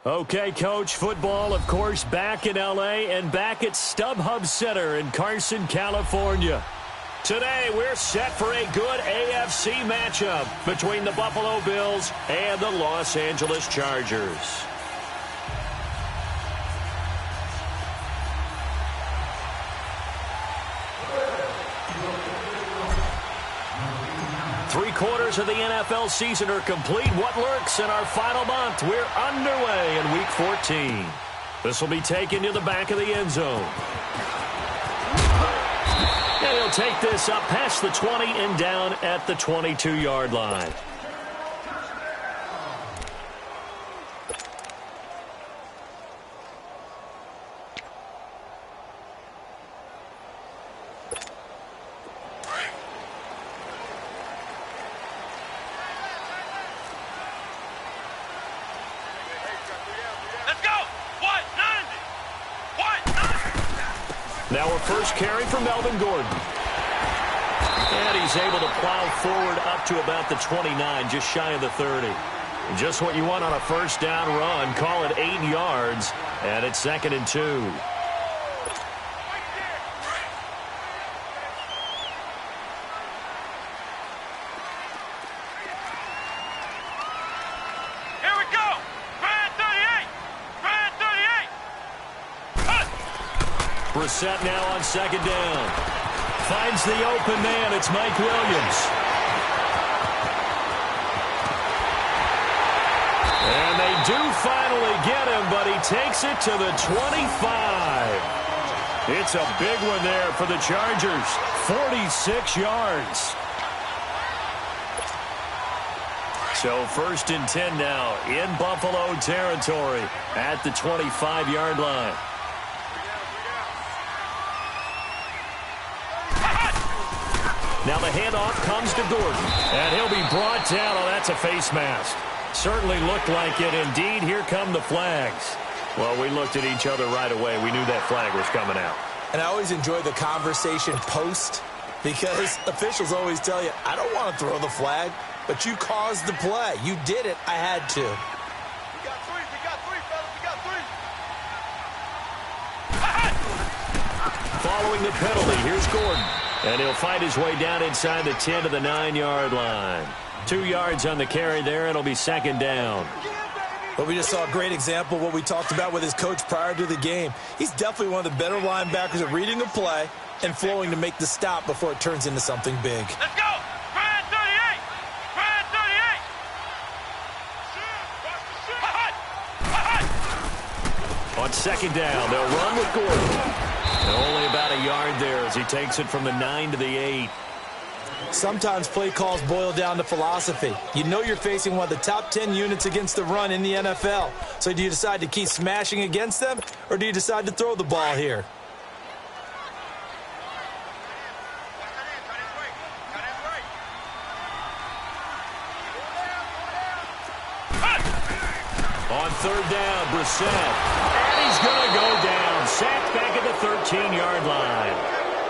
Okay, Coach, football, of course, back in L.A. and back at StubHub Center in Carson, California. Today, we're set for a good AFC matchup between the Buffalo Bills and the Los Angeles Chargers. Three-quarters of the NFL season are complete. What lurks in our final month? We're underway in Week 14. This will be taken to the back of the end zone. And he'll take this up past the 20 and down at the 22-yard line. Now a first carry for Melvin Gordon. And he's able to plow forward up to about the 29, just shy of the 30. Just what you want on a first down run. Call it 8 yards, and it's 2nd and 2. Brissett now on 2nd down. Finds the open man. It's Mike Williams. And they do finally get him, but he takes it to the 25. It's a big one there for the Chargers. 46 yards. So 1st and 10 now in Buffalo territory at the 25-yard line. Now the handoff comes to Gordon, and he'll be brought down. Oh, that's a face mask. Certainly looked like it. Indeed, here come the flags. Well, we looked at each other right away. We knew that flag was coming out. And I always enjoy the conversation post because officials always tell you, I don't want to throw the flag, but you caused the play. You did it. I had to. We got three, fellas. We got three. Following the penalty, here's Gordon. And he'll fight his way down inside the 10 to the 9-yard line. 2 yards on the carry there. It'll be second down. But we just saw a great example of what we talked about with his coach prior to the game. He's definitely one of the better linebackers at reading a play and flowing to make the stop before it turns into something big. Let's go! Brad 38! Brad 38! On second down, they'll run with Gordon. And only about a yard there as he takes it from the 9 to the 8. Sometimes play calls boil down to philosophy. You know you're facing one of the top 10 units against the run in the NFL. So do you decide to keep smashing against them, or do you decide to throw the ball here? On third down, Brissett. And he's going to go down. Sacked back at the 13-yard line.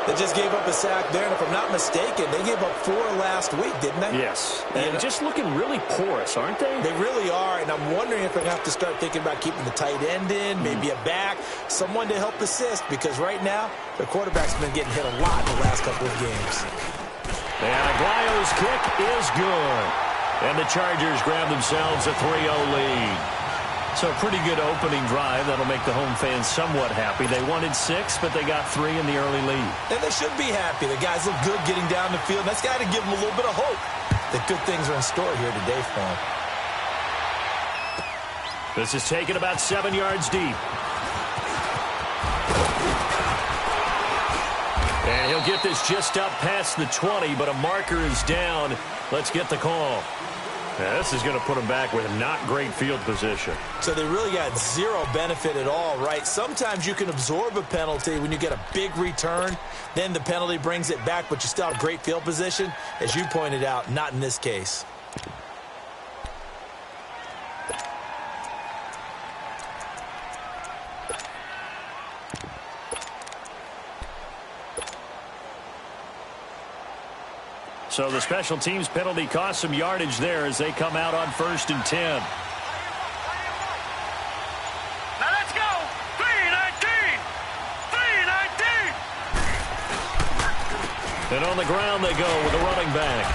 They just gave up a sack there, and if I'm not mistaken, they gave up 4 last week, didn't they? Yes. And just looking really porous, aren't they? They really are, and I'm wondering if they're going to have to start thinking about keeping the tight end in, maybe a back, someone to help assist, because right now, their quarterback's been getting hit a lot in the last couple of games. And Aguayo's kick is good. And the Chargers grab themselves a 3-0 lead. So a pretty good opening drive. That'll make the home fans somewhat happy. They wanted 6, but they got 3 in the early lead. And they should be happy. The guys look good getting down the field. That's got to give them a little bit of hope that good things are in store here today for them. This is taken about 7 yards deep. And he'll get this just up past the 20, but a marker is down. Let's get the call. Now, this is going to put them back with not great field position. So they really got zero benefit at all, right? Sometimes you can absorb a penalty when you get a big return. Then the penalty brings it back, but you still have great field position. As you pointed out, not in this case. So the special teams penalty cost some yardage there as they come out on 1st and 10. Now let's go! 3-19! 3-19! And on the ground they go with the running back.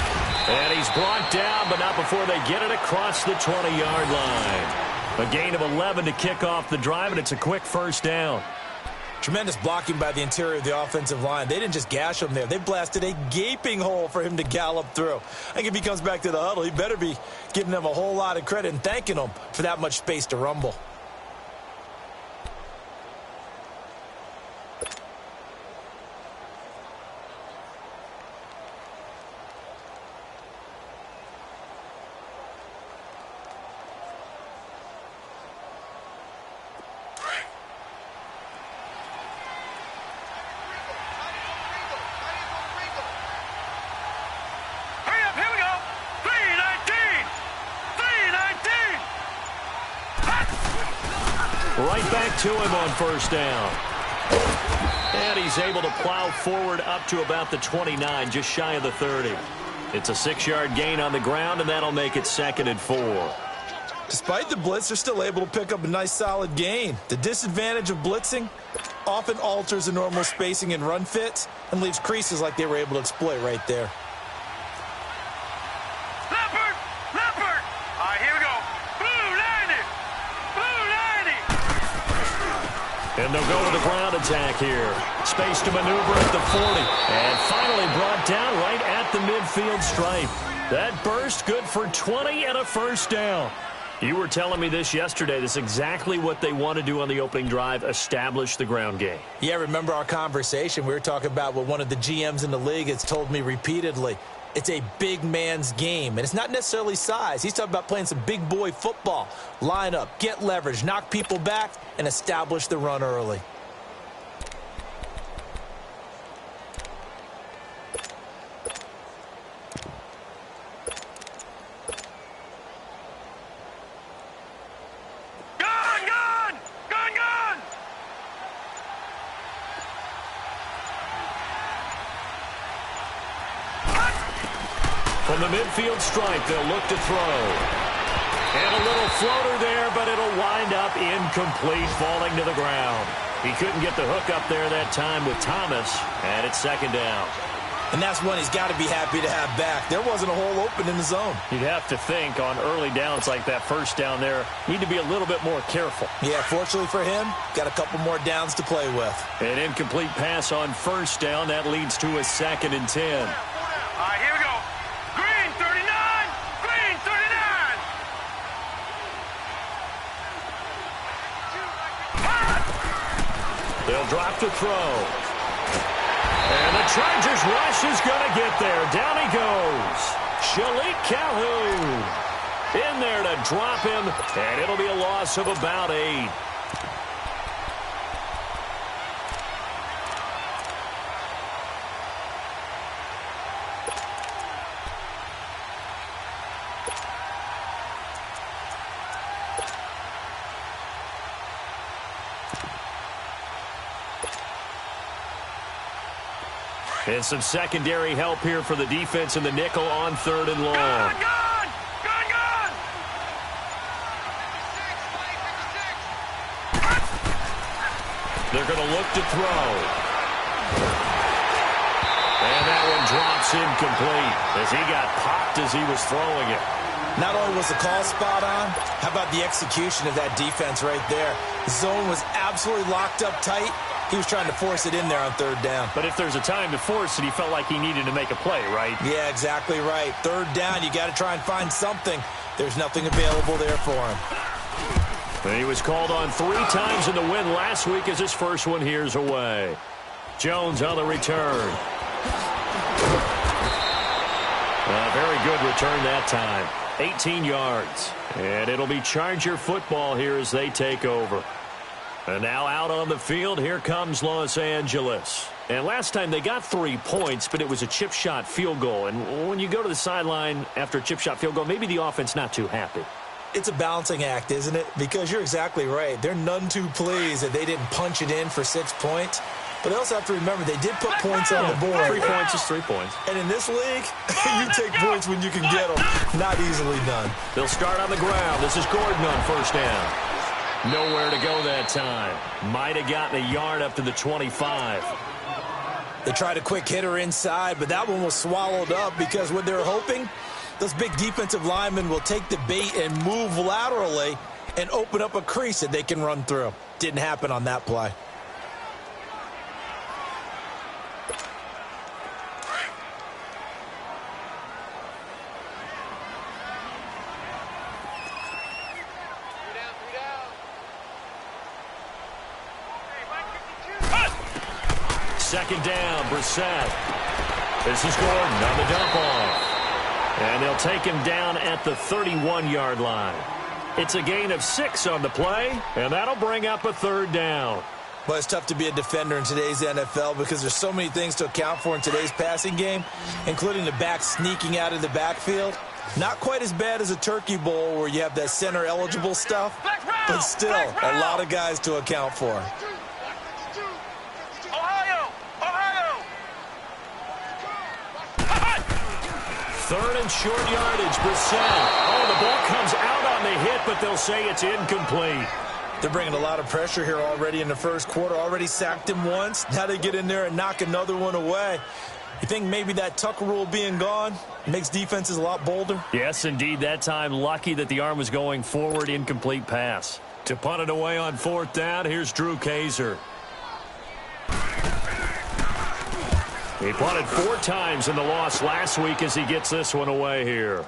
And he's brought down, but not before they get it across the 20-yard line. A gain of 11 to kick off the drive, and it's a quick first down. Tremendous blocking by the interior of the offensive line. They didn't just gash him there. They blasted a gaping hole for him to gallop through. I think if he comes back to the huddle, he better be giving them a whole lot of credit and thanking them for that much space to rumble. Right back to him on first down. And he's able to plow forward up to about the 29, just shy of the 30. It's a 6-yard gain on the ground, and that'll make it 2nd and 4. Despite the blitz, they're still able to pick up a nice solid gain. The disadvantage of blitzing often alters the normal spacing and run fits and leaves creases like they were able to exploit right there. Leopard! Leopard! All right, here we go. Blue 90! Blue 90! And they'll go to the ground attack here. Space to maneuver at the 40. And finally brought down right at the midfield stripe. That burst good for 20 and a first down. You were telling me this yesterday. This is exactly what they want to do on the opening drive, establish the ground game. Yeah, remember our conversation? We were talking about what one of the GMs in the league has told me repeatedly. It's a big man's game, and it's not necessarily size. He's talking about playing some big boy football. Line up, get leverage, knock people back, and establish the run early. From the midfield stripe, they'll look to throw. And a little floater there, but it'll wind up incomplete, falling to the ground. He couldn't get the hook up there that time with Thomas, and it's 2nd down. And that's one he's got to be happy to have back. There wasn't a hole open in the zone. You'd have to think on early downs like that first down there, need to be a little bit more careful. Yeah, fortunately for him, got a couple more downs to play with. An incomplete pass on first down. That leads to a 2nd and 10. All right, here we go. Green 39. Green 39. They'll drop to throw. And the Chargers rush is going to get there. Down he goes. Shalik Calhoun in there to drop him, and it'll be a loss of about 8. And some secondary help here for the defense in the nickel on 3rd and long. Gun. They're going to look to throw. And that one drops incomplete as he got popped as he was throwing it. Not only was the call spot on, how about the execution of that defense right there? The zone was absolutely locked up tight. He was trying to force it in there on 3rd down. But if there's a time to force it, he felt like he needed to make a play, right? Yeah, exactly right. 3rd down, you got to try and find something. There's nothing available there for him. And he was called on 3 times in the win last week as his first one here's away. Jones on the return. A very good return that time. 18 yards. And it'll be Charger football here as they take over. And now out on the field, here comes Los Angeles. And last time they got 3 points, but it was a chip shot field goal. And when you go to the sideline after a chip shot field goal, maybe the offense not too happy. It's a balancing act, isn't it? Because you're exactly right. They're none too pleased that they didn't punch it in for 6 points. But they also have to remember they did put points on the board. 3 points is 3 points. And in this league, you take points when you can get them. Not easily done. They'll start on the ground. This is Gordon on first down. Nowhere to go that time. Might have gotten a yard up to the 25. They tried a quick hitter inside, but that one was swallowed up because what they're hoping, those big defensive linemen will take the bait and move laterally and open up a crease that they can run through. Didn't happen on that play. Second down, Brissett. This is Gordon on the dump off. And they'll take him down at the 31-yard line. It's a gain of 6 on the play, and that'll bring up a 3rd down. Well, it's tough to be a defender in today's NFL because there's so many things to account for in today's passing game, including the back sneaking out of the backfield. Not quite as bad as a turkey bowl where you have that center-eligible stuff, but still a lot of guys to account for. Third and short yardage, Brissett. Oh, the ball comes out on the hit, but they'll say it's incomplete. They're bringing a lot of pressure here already in the first quarter. Already sacked him once. Now they get in there and knock another one away. You think maybe that Tucker rule being gone makes defenses a lot bolder? Yes, indeed. That time, lucky that the arm was going forward. Incomplete pass. To punt it away on 4th down, here's Drew Kaiser. He punted 4 times in the loss last week as he gets this one away here.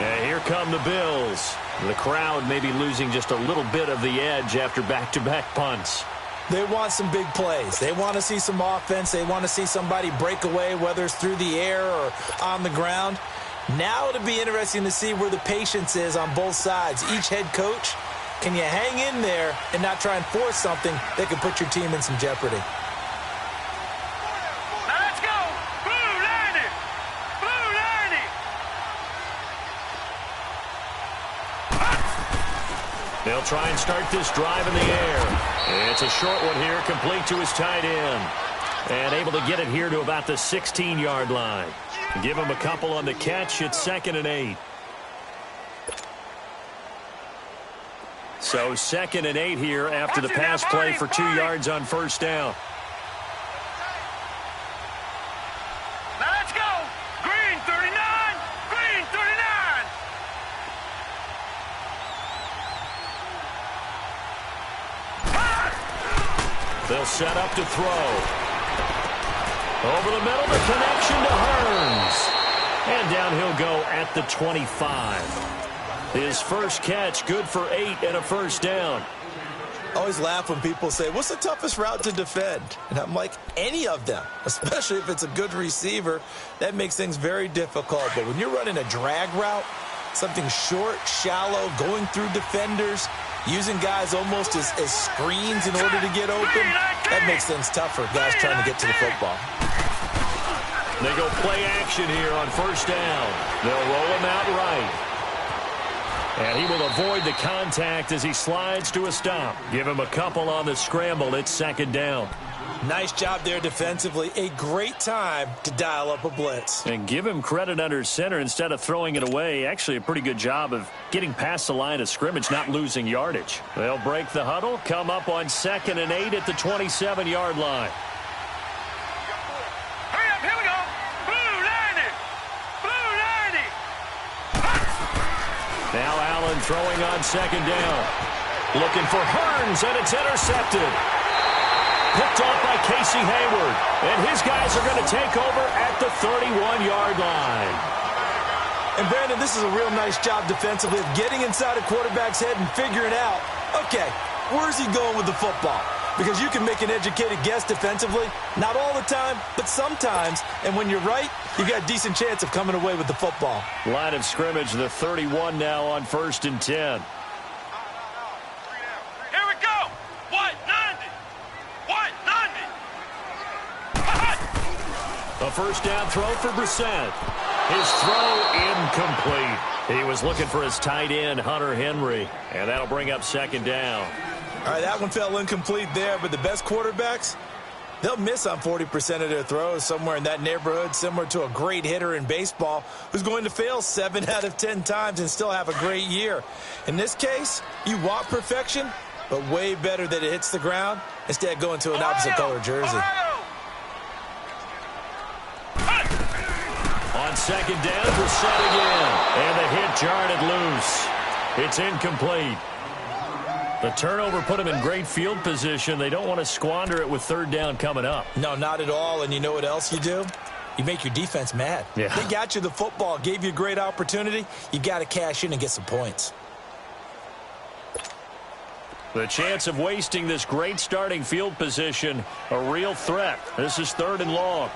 And here come the Bills. The crowd may be losing just a little bit of the edge after back-to-back punts. They want some big plays. They want to see some offense. They want to see somebody break away, whether it's through the air or on the ground. Now it'll be interesting to see where the patience is on both sides. Each head coach, can you hang in there and not try and force something that could put your team in some jeopardy? Now let's go. Blue line it. Blue line it. They'll try and start this drive in the air. It's a short one here, complete to his tight end. And able to get it here to about the 16-yard line. Give him a couple on the catch. It's 2nd and 8. So 2nd and 8 here after the pass play for 2 yards on first down. set up to throw. Over the middle, the connection to Hearns. And down he'll go at the 25. His first catch, good for 8 and a first down. I always laugh when people say, what's the toughest route to defend? And I'm like, any of them, especially if it's a good receiver. That makes things very difficult. But when you're running a drag route, something short, shallow, going through defenders, using guys almost as screens in order to get open, that makes things tough for guys trying to get to the football. They go play action here on first down. They'll roll him out right. And he will avoid the contact as he slides to a stop. Give him a couple on the scramble. It's second down. Nice job there defensively. A great time to dial up a blitz. And give him credit under center instead of throwing it away. Actually a pretty good job of getting past the line of scrimmage, not losing yardage. They'll break the huddle, come up on 2nd and 8 at the 27-yard line. Hurry up, here we go. Blue 90. Blue 90. Now Allen throwing on second down. Looking for Hearns, and it's intercepted. Picked off by Casey Hayward. And his guys are going to take over at the 31-yard line. And, Brandon, this is a real nice job defensively of getting inside a quarterback's head and figuring out, okay, where's he going with the football? Because you can make an educated guess defensively. Not all the time, but sometimes. And when you're right, you've got a decent chance of coming away with the football. Line of scrimmage, the 31 now on 1st and 10. Here we go. What? 90. What? 90. A first down throw for Brissett. His throw incomplete. He was looking for his tight end, Hunter Henry. And that'll bring up second down. All right, that one fell incomplete there, but the best quarterbacks, they'll miss on 40% of their throws, somewhere in that neighborhood, similar to a great hitter in baseball who's going to fail 7 out of 10 times and still have a great year. In this case, you want perfection, but way better that it hits the ground instead of going to an opposite color jersey. On second down, Brissett again. And the hit jarred it loose. It's incomplete. The turnover put him in great field position. They don't want to squander it with third down coming up. No, not at all. And you know what else you do? You make your defense mad. Yeah. They got you the football, gave you a great opportunity. You got to cash in and get some points. The chance of wasting this great starting field position, a real threat. This is 3rd and long.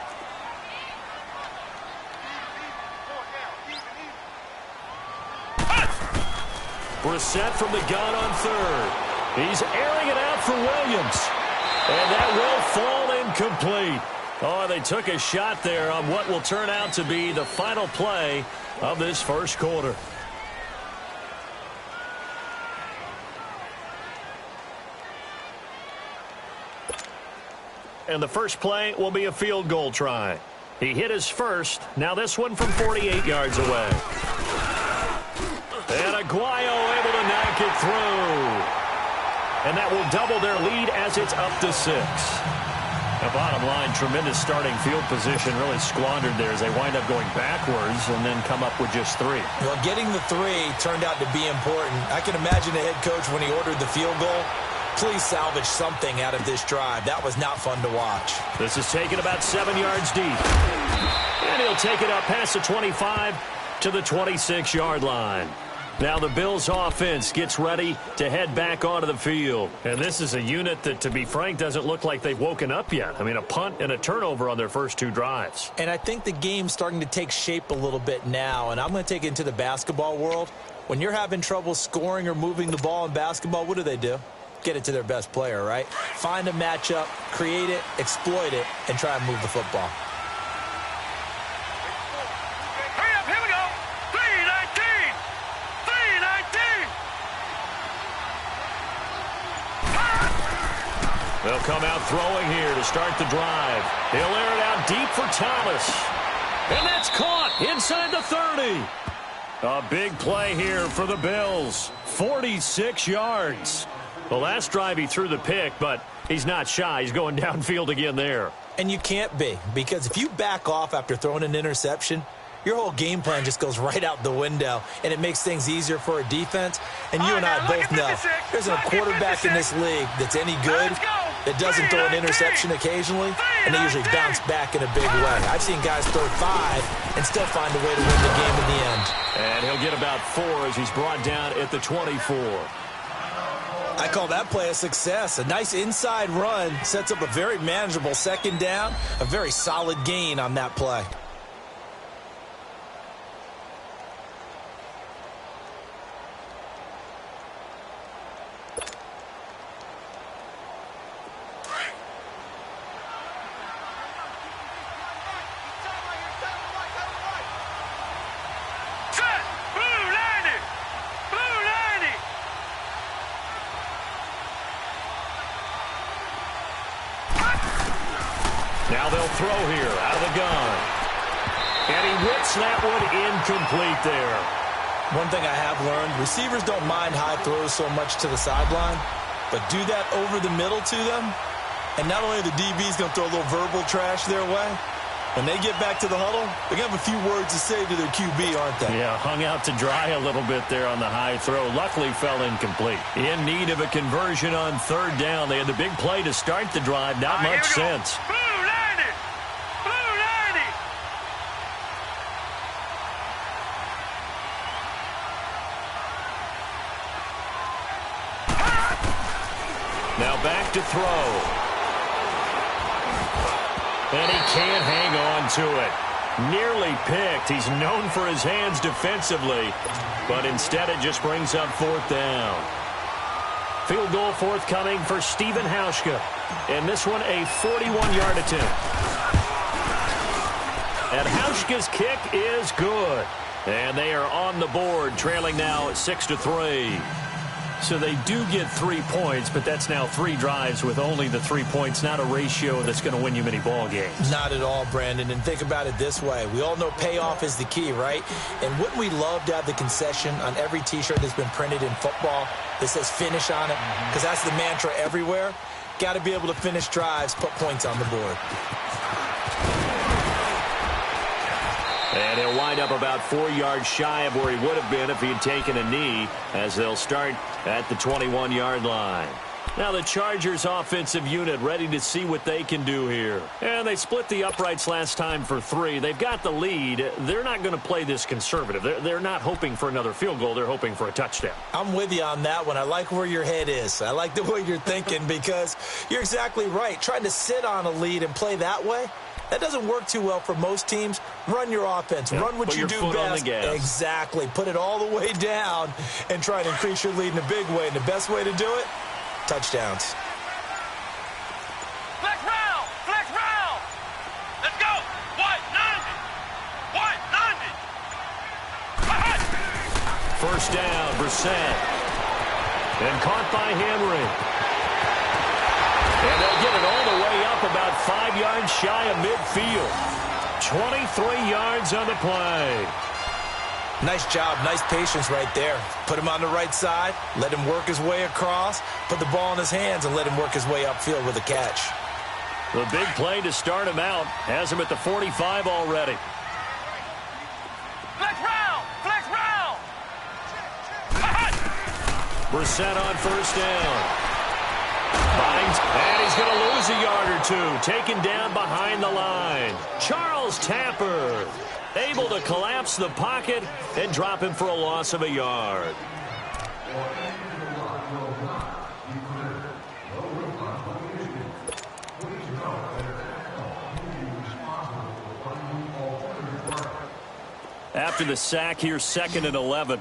Brissett from the gun on 3rd. He's airing it out for Williams. And that will fall incomplete. Oh, they took a shot there on what will turn out to be the final play of this first quarter. And the first play will be a field goal try. He hit his first. Now this one from 48 yards away. And Aguayo able to knock it through. And that will double their lead as it's up to 6. The bottom line, tremendous starting field position, really squandered there as they wind up going backwards and then come up with just 3. Well, getting the 3 turned out to be important. I can imagine the head coach when he ordered the field goal. Please salvage something out of this drive. That was not fun to watch. This is taken about 7 yards deep. And he'll take it up past the 25 to the 26-yard line. Now the Bills offense gets ready to head back onto the field. And this is a unit that, to be frank, doesn't look like they've woken up yet. I mean, a punt and a turnover on their first 2 drives. And I think the game's starting to take shape a little bit now. And I'm going to take it into the basketball world. When you're having trouble scoring or moving the ball in basketball, what do? Get it to their best player, right? Find a matchup, create it, exploit it, and try and move the football. Hurry up, here we go. 319. 319. They'll come out throwing here to start the drive. He'll air it out deep for Thomas. And that's caught inside the 30. A big play here for the Bills. 46 yards. The last drive he threw the pick, but he's not shy. He's going downfield again there. And you can't be, because if you back off after throwing an interception, your whole game plan just goes right out the window, and it makes things easier for a defense. And you and I both know there's a quarterback in this league that's any good that doesn't throw an interception occasionally, and they usually bounce back in a big way. I've seen guys throw 5 and still find a way to win the game in the end. And he'll get about 4 as he's brought down at the 24. I call that play a success. A nice inside run sets up a very manageable second down, a very solid gain on that play. Now they'll throw here out of the gun. And he whips that one incomplete there. One thing I have learned, receivers don't mind high throws so much to the sideline, but do that over the middle to them, and not only are the DBs going to throw a little verbal trash their way, when they get back to the huddle, they're going to have a few words to say to their QB, aren't they? Yeah, hung out to dry a little bit there on the high throw. Luckily fell incomplete. In need of a conversion on third down. They had the big play to start the drive. Not much sense. Now back to throw. And he can't hang on to it. Nearly picked. He's known for his hands defensively, but instead it just brings up fourth down. Field goal forthcoming for Stephen Hauschka. And this one a 41-yard attempt. And Hauschka's kick is good. And they are on the board, trailing now 6-3. So they do get 3 points, but that's now 3 drives with only the 3 points, not a ratio that's going to win you many ball games. Not at all, Brandon. And think about it this way. We all know payoff is the key, right? And wouldn't we love to have the concession on every T-shirt that's been printed in football that says finish on it? Because that's the mantra everywhere. Got to be able to finish drives, put points on the board. And he'll wind up about 4 yards shy of where he would have been if he had taken a knee, as they'll start at the 21-yard line. Now the Chargers offensive unit ready to see what they can do here. And they split the uprights last time for 3. They've got the lead. They're not going to play this conservative. They're not hoping for another field goal. They're hoping for a touchdown. I'm with you on that one. I like where your head is. I like the way you're thinking because you're exactly right. Trying to sit on a lead and play that way, that doesn't work too well for most teams. Run your offense. Run what you do best. Exactly. Put it all the way down and try to increase your lead in a big way. And the best way to do it, touchdowns. Flex round! Flex round! Let's go! White 90! White 90! First down, Brissett. And caught by Henry. And they'll get it all the way up about 5 yards shy of midfield. 23 yards on the play. Nice job, nice patience right there. Put him on the right side, let him work his way across, put the ball in his hands, and let him work his way upfield with a catch. The big play to start him out has him at the 45 already. Flex round! Flex round! Brissett on first down. Finds, and he's going to lose a yard or two. Taken down behind the line. Charles Tapper able to collapse the pocket and drop him for a loss of a yard. After the sack, here's 2nd and 11.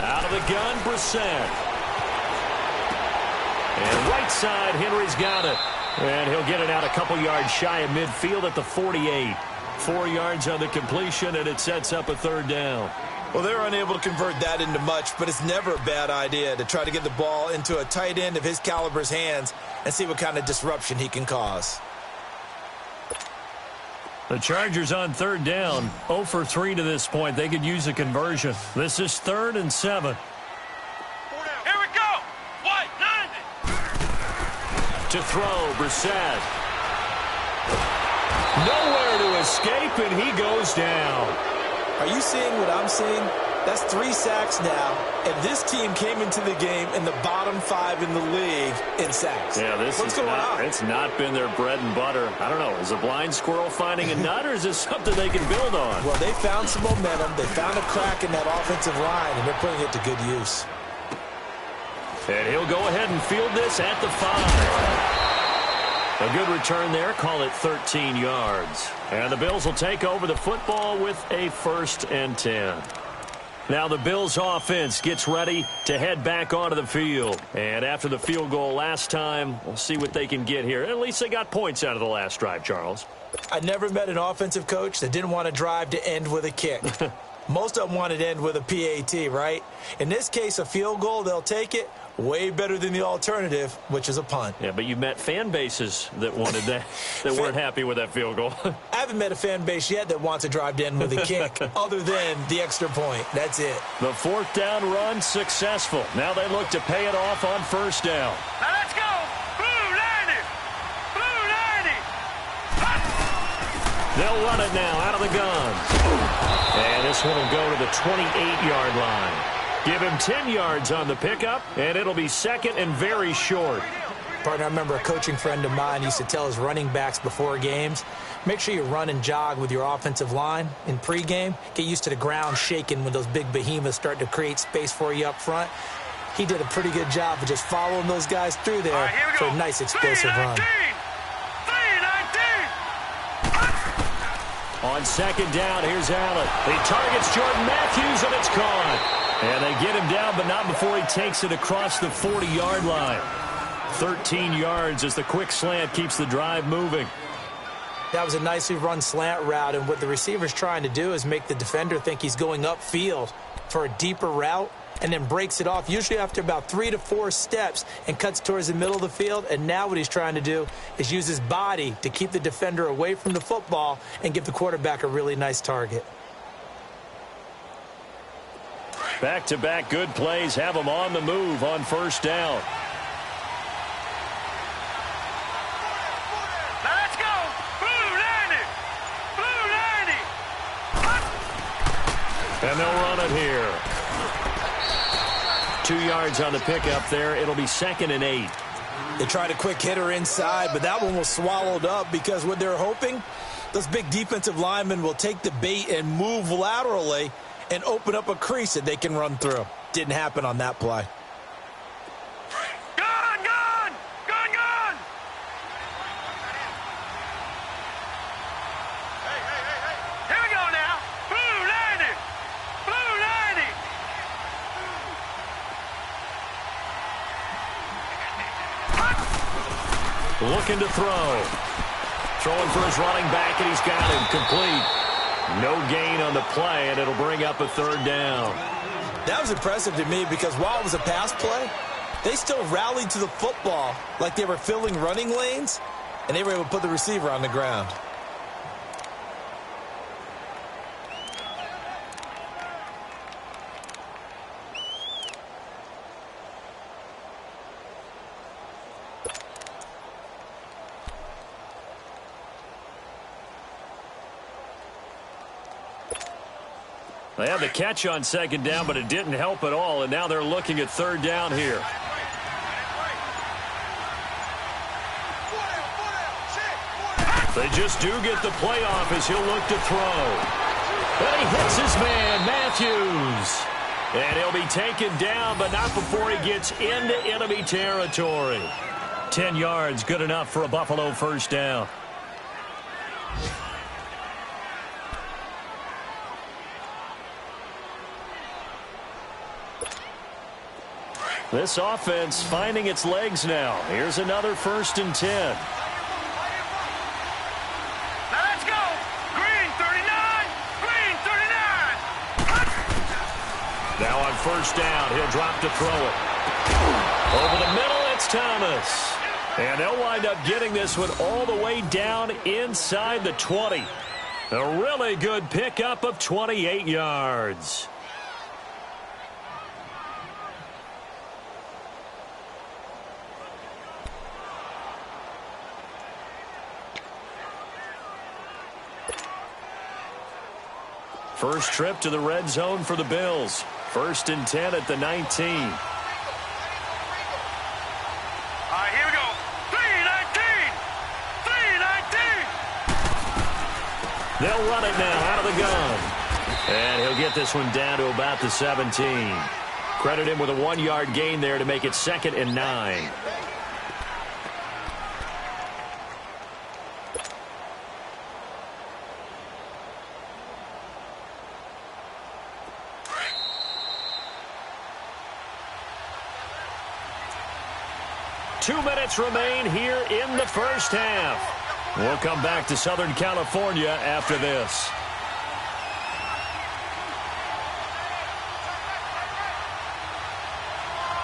Out of the gun, Brissett. And right side, Henry's got it. And he'll get it out a couple yards shy of midfield at the 48. 4 yards on the completion, and it sets up a third down. Well, they're unable to convert that into much, but it's never a bad idea to try to get the ball into a tight end of his caliber's hands and see what kind of disruption he can cause. The Chargers on third down, 0 for 3 to this point. They could use a conversion. This is 3rd and 7. Here we go! White 90! To throw, Brissett. Nowhere to escape, and he goes down. Are you seeing what I'm seeing? That's 3 sacks now, and this team came into the game in the bottom 5 in the league in sacks. Yeah, What's going on? It's not been their bread and butter. I don't know. Is a blind squirrel finding a nut, or is this something they can build on? Well, they found some momentum. They found a crack in that offensive line, and they're putting it to good use. And he'll go ahead and field this at the 5. A good return there. Call it 13 yards. And the Bills will take over the football with a 1st and 10. Now the Bills offense gets ready to head back onto the field. And after the field goal last time, we'll see what they can get here. At least they got points out of the last drive, Charles. I never met an offensive coach that didn't want to drive to end with a kick. Most of them wanted to end with a PAT, right? In this case, a field goal, they'll take it. Way better than the alternative, which is a punt. Yeah, but you've met fan bases that wanted that, that weren't happy with that field goal. I haven't met a fan base yet that wants to drive to end with a kick, other than the extra point. That's it. The 4th down run successful. Now they look to pay it off on 1st down. Now let's go. Blue 90. Blue 90. They'll run it now out of the gun. And this one will go to the 28-yard line. Give him 10 yards on the pickup, and it'll be 2nd and very short. Partner, I remember a coaching friend of mine used to tell his running backs before games, make sure you run and jog with your offensive line in pregame. Get used to the ground shaking when those big behemoths start to create space for you up front. He did a pretty good job of just following those guys through there for a nice explosive run. 3-19. On 2nd down, here's Allen. He targets Jordan Matthews, and it's caught. And they get him down, but not before he takes it across the 40-yard line. 13 yards as the quick slant keeps the drive moving. That was a nicely run slant route, and what the receiver's trying to do is make the defender think he's going upfield for a deeper route, and then breaks it off, usually after about 3 to 4 steps, and cuts towards the middle of the field. And now what he's trying to do is use his body to keep the defender away from the football and give the quarterback a really nice target. Back-to-back good plays have them on the move on 1st down. Now let's go. Blue 90. Blue 90. And they'll run it here. 2 yards on the pickup there. It'll be 2nd and 8. They tried a quick hitter inside, but that one was swallowed up because what they're hoping, those big defensive linemen will take the bait and move laterally and open up a crease that they can run through. Didn't happen on that play. Gone, gone, gone, gone. Here we go now. Blue 90. Blue 90. Looking to throw. Throwing for his running back, and he's got him complete. No gain on the play, and it'll bring up a 3rd down. That was impressive to me because while it was a pass play, they still rallied to the football like they were filling running lanes, and they were able to put the receiver on the ground. They had the catch on 2nd down, but it didn't help at all, and now they're looking at 3rd down here. They just do get the play off as he'll look to throw. And he hits his man, Matthews. And he'll be taken down, but not before he gets into enemy territory. 10 yards, good enough for a Buffalo 1st down. This offense finding its legs now. Here's another 1st and 10. Now let's go. Green 39. Green 39. Now on 1st down, he'll drop to throw it. Over the middle, it's Thomas. And they'll wind up getting this one all the way down inside the 20. A really good pickup of 28 yards. First trip to the red zone for the Bills. 1st and 10 at the 19. All right, here we go. 3-19. 3-19. They'll run it now out of the gun. And he'll get this one down to about the 17. Credit him with a 1-yard gain there to make it 2nd and 9. Two minutes remain here in the first half. We'll come back to Southern California after this.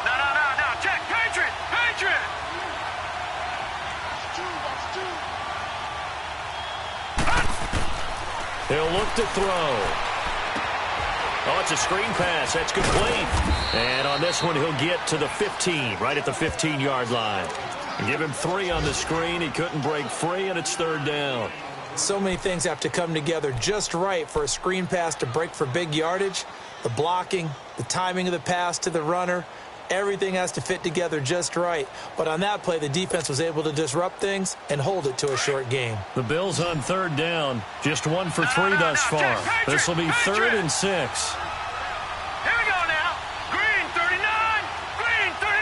No. Check. Patriot. He'll look to throw. Oh, it's a screen pass. That's complete. And on this one, he'll get to the 15, right at the 15-yard line. Give him 3 on the screen. He couldn't break free, and it's 3rd down. So many things have to come together just right for a screen pass to break for big yardage. The blocking, the timing of the pass to the runner, everything has to fit together just right. But on that play, the defense was able to disrupt things and hold it to a short game. The Bills on 3rd down. Just 1 for 3 thus far. This will be 3rd and 6. Here we go now. Green 39. Green 39.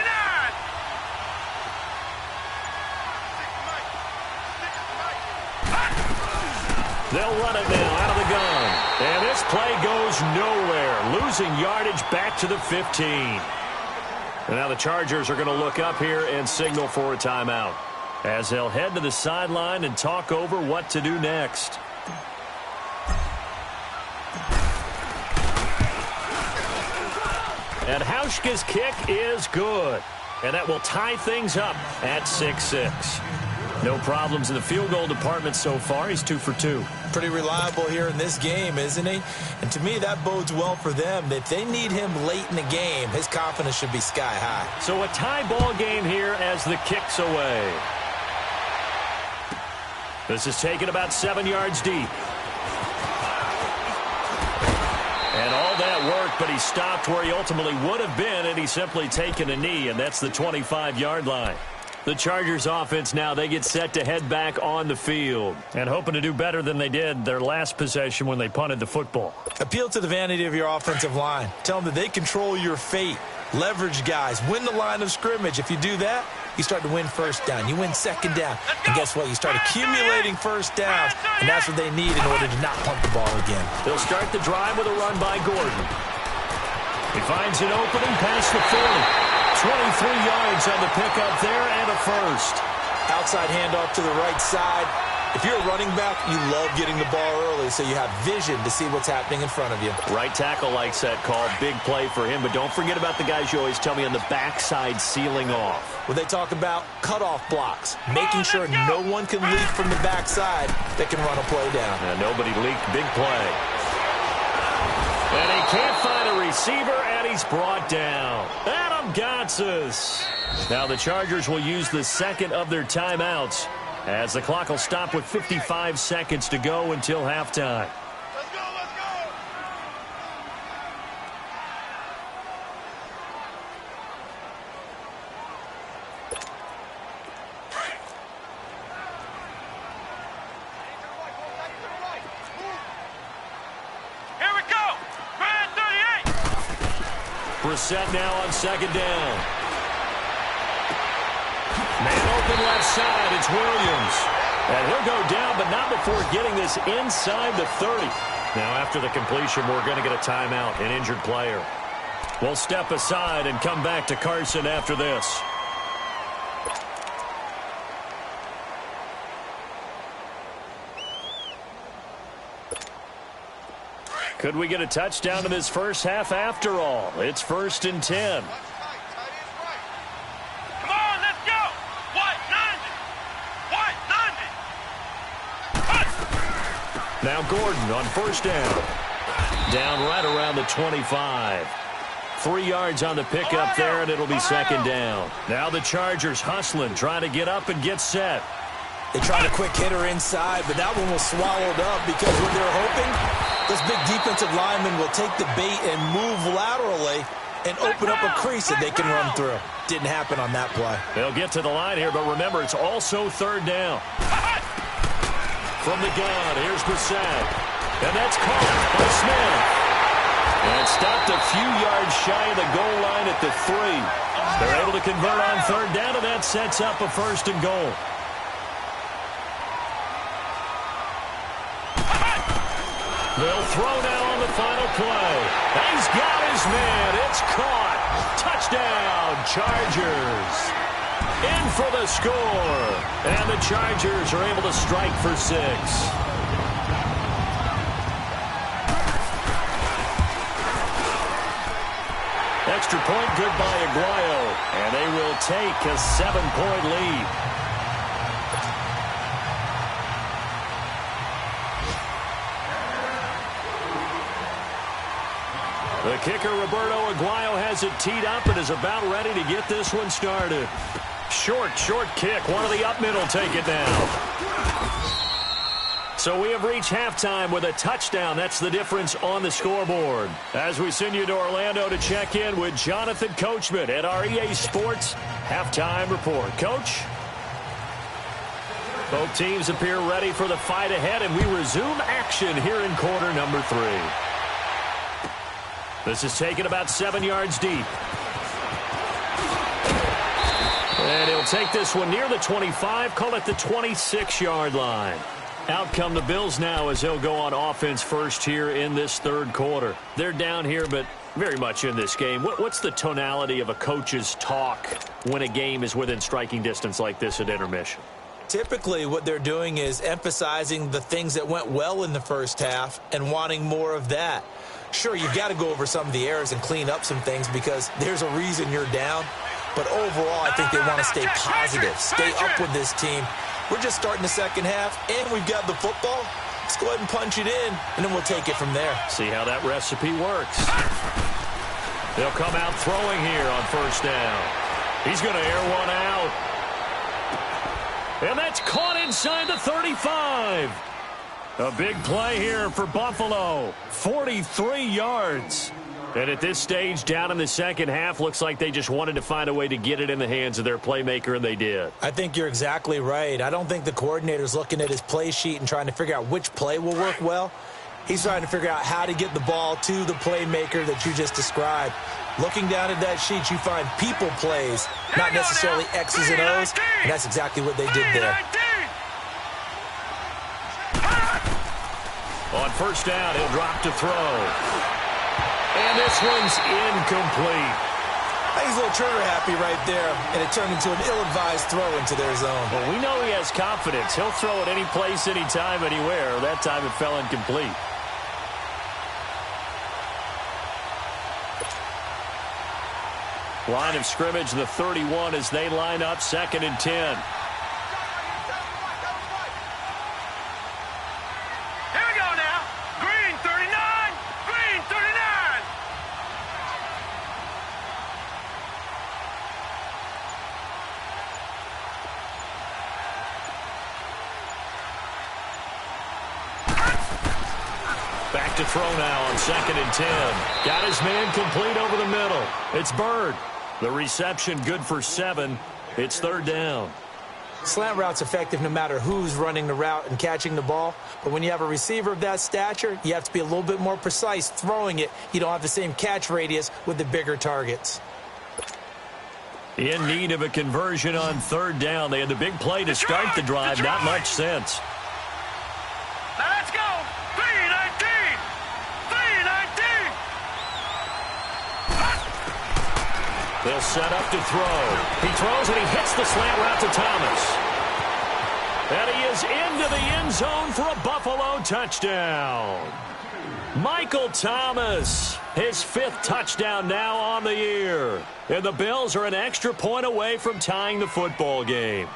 They'll run it now out of the gun. And this play goes nowhere. Losing yardage back to the 15. And now the Chargers are going to look up here and signal for a timeout, as they'll head to the sideline and talk over what to do next. And Hauschka's kick is good. And that will tie things up at 6-6. No problems in the field goal department so far. He's 2 for 2. Pretty reliable here in this game, isn't he? And to me, that bodes well for them. If they need him late in the game, his confidence should be sky high. So a tie ball game here as the kick's away. This is taken about 7 yards deep. And all that work, but he stopped where he ultimately would have been, and he's simply taken a knee, and that's the 25-yard line. The Chargers offense now, they get set to head back on the field and hoping to do better than they did their last possession when they punted the football. Appeal to the vanity of your offensive line. Tell them that they control your fate. Leverage guys. Win the line of scrimmage. If you do that, you start to win 1st down. You win 2nd down. And guess what? You start accumulating 1st downs, and that's what they need in order to not punt the ball again. They'll start the drive with a run by Gordon. He finds an opening past the 40. 23 yards on the pickup there and a 1st. Outside handoff to the right side. If you're a running back, you love getting the ball early so you have vision to see what's happening in front of you. Right tackle likes that call. Big play for him. But don't forget about the guys you always tell me on the backside sealing off. When they talk about cutoff blocks, making sure no one can leak from the backside that can run a play down. And nobody leaked. Big play. And he can't find a receiver, and he's brought down. Adam Gotsis. Now the Chargers will use the 2nd of their timeouts, as the clock will stop with 55 seconds to go until halftime. Let's go. Here we go. Grand 38. Brissett now on 2nd down. Man open left side, it's Williams. And he'll go down, but not before getting this inside the 30. Now after the completion, we're going to get a timeout, an injured player. We'll step aside and come back to Carson after this. Could we get a touchdown in this first half after all? It's 1st and 10. Come on, let's go. White 90. Now Gordon on 1st down. Down right around the 25. 3 yards on the pickup there, and it'll be 2nd down. Now the Chargers hustling, trying to get up and get set. They tried a quick hitter inside, but that one was swallowed up because what they're hoping Those big defensive linemen will take the bait and move laterally and open up a crease that they can run through. Didn't happen on that play. They'll get to the line here, but remember, it's also third down. From the gun, here's Brissett. And that's caught by Smith. And it's stopped a few yards shy of the goal line at the 3. They're able to convert on third down, and that sets up a first and goal. They'll throw now on the final play. He's got his man. It's caught. Touchdown, Chargers. In for the score. And the Chargers are able to strike for 6. Extra point, good by Aguayo. And they will take a 7-point lead. The kicker, Roberto Aguayo, has it teed up and is about ready to get this one started. Short kick. One of the up middle take it now. So we have reached halftime with a touchdown. That's the difference on the scoreboard. As we send you to Orlando to check in with Jonathan Coachman at our EA Sports Halftime Report. Coach? Both teams appear ready for the fight ahead, and we resume action here in quarter number 3. This is taken about 7 yards deep. And he'll take this one near the 25, call it the 26-yard line. Out come the Bills now as they'll go on offense first here in this third quarter. They're down here, but very much in this game. What's the tonality of a coach's talk when a game is within striking distance like this at intermission? Typically, what they're doing is emphasizing the things that went well in the first half and wanting more of that. Sure, you've got to go over some of the errors and clean up some things because there's a reason you're down. But overall, I think they want to stay positive, stay up with this team. We're just starting the second half, and we've got the football. Let's go ahead and punch it in, and then we'll take it from there. See how that recipe works. They'll come out throwing here on first down. He's going to air one out. And that's caught inside the 35. A big play here for Buffalo. 43 yards. And at this stage, down in the second half, looks like they just wanted to find a way to get it in the hands of their playmaker, and they did. I think you're exactly right. I don't think the coordinator's looking at his play sheet and trying to figure out which play will work well. He's trying to figure out how to get the ball to the playmaker that you just described. Looking down at that sheet, you find people plays, not necessarily X's and O's, and that's exactly what they did there. On first down, he'll drop to throw. And this one's incomplete. He's a little trigger happy right there, and it turned into an ill-advised throw into their zone. Well, we know he has confidence. He'll throw it any place, anytime, anywhere. That time it fell incomplete. Line of scrimmage, the 31 as they line up, 2nd and 10. Back to throw now on 2nd and 10. Got his man complete over the middle. It's Bird. The reception good for 7. It's third down. Slant route's effective no matter who's running the route and catching the ball. But when you have a receiver of that stature, you have to be a little bit more precise throwing it. You don't have the same catch radius with the bigger targets. In need of a conversion on third down. They had the big play to start the drive. Not much sense. Now let's go. 319. 319. They'll set up to throw. He throws and he hits the slant route to Thomas. And he is into the end zone for a Buffalo touchdown. Michael Thomas, his 5th touchdown now on the year. And the Bills are an extra point away from tying the football game.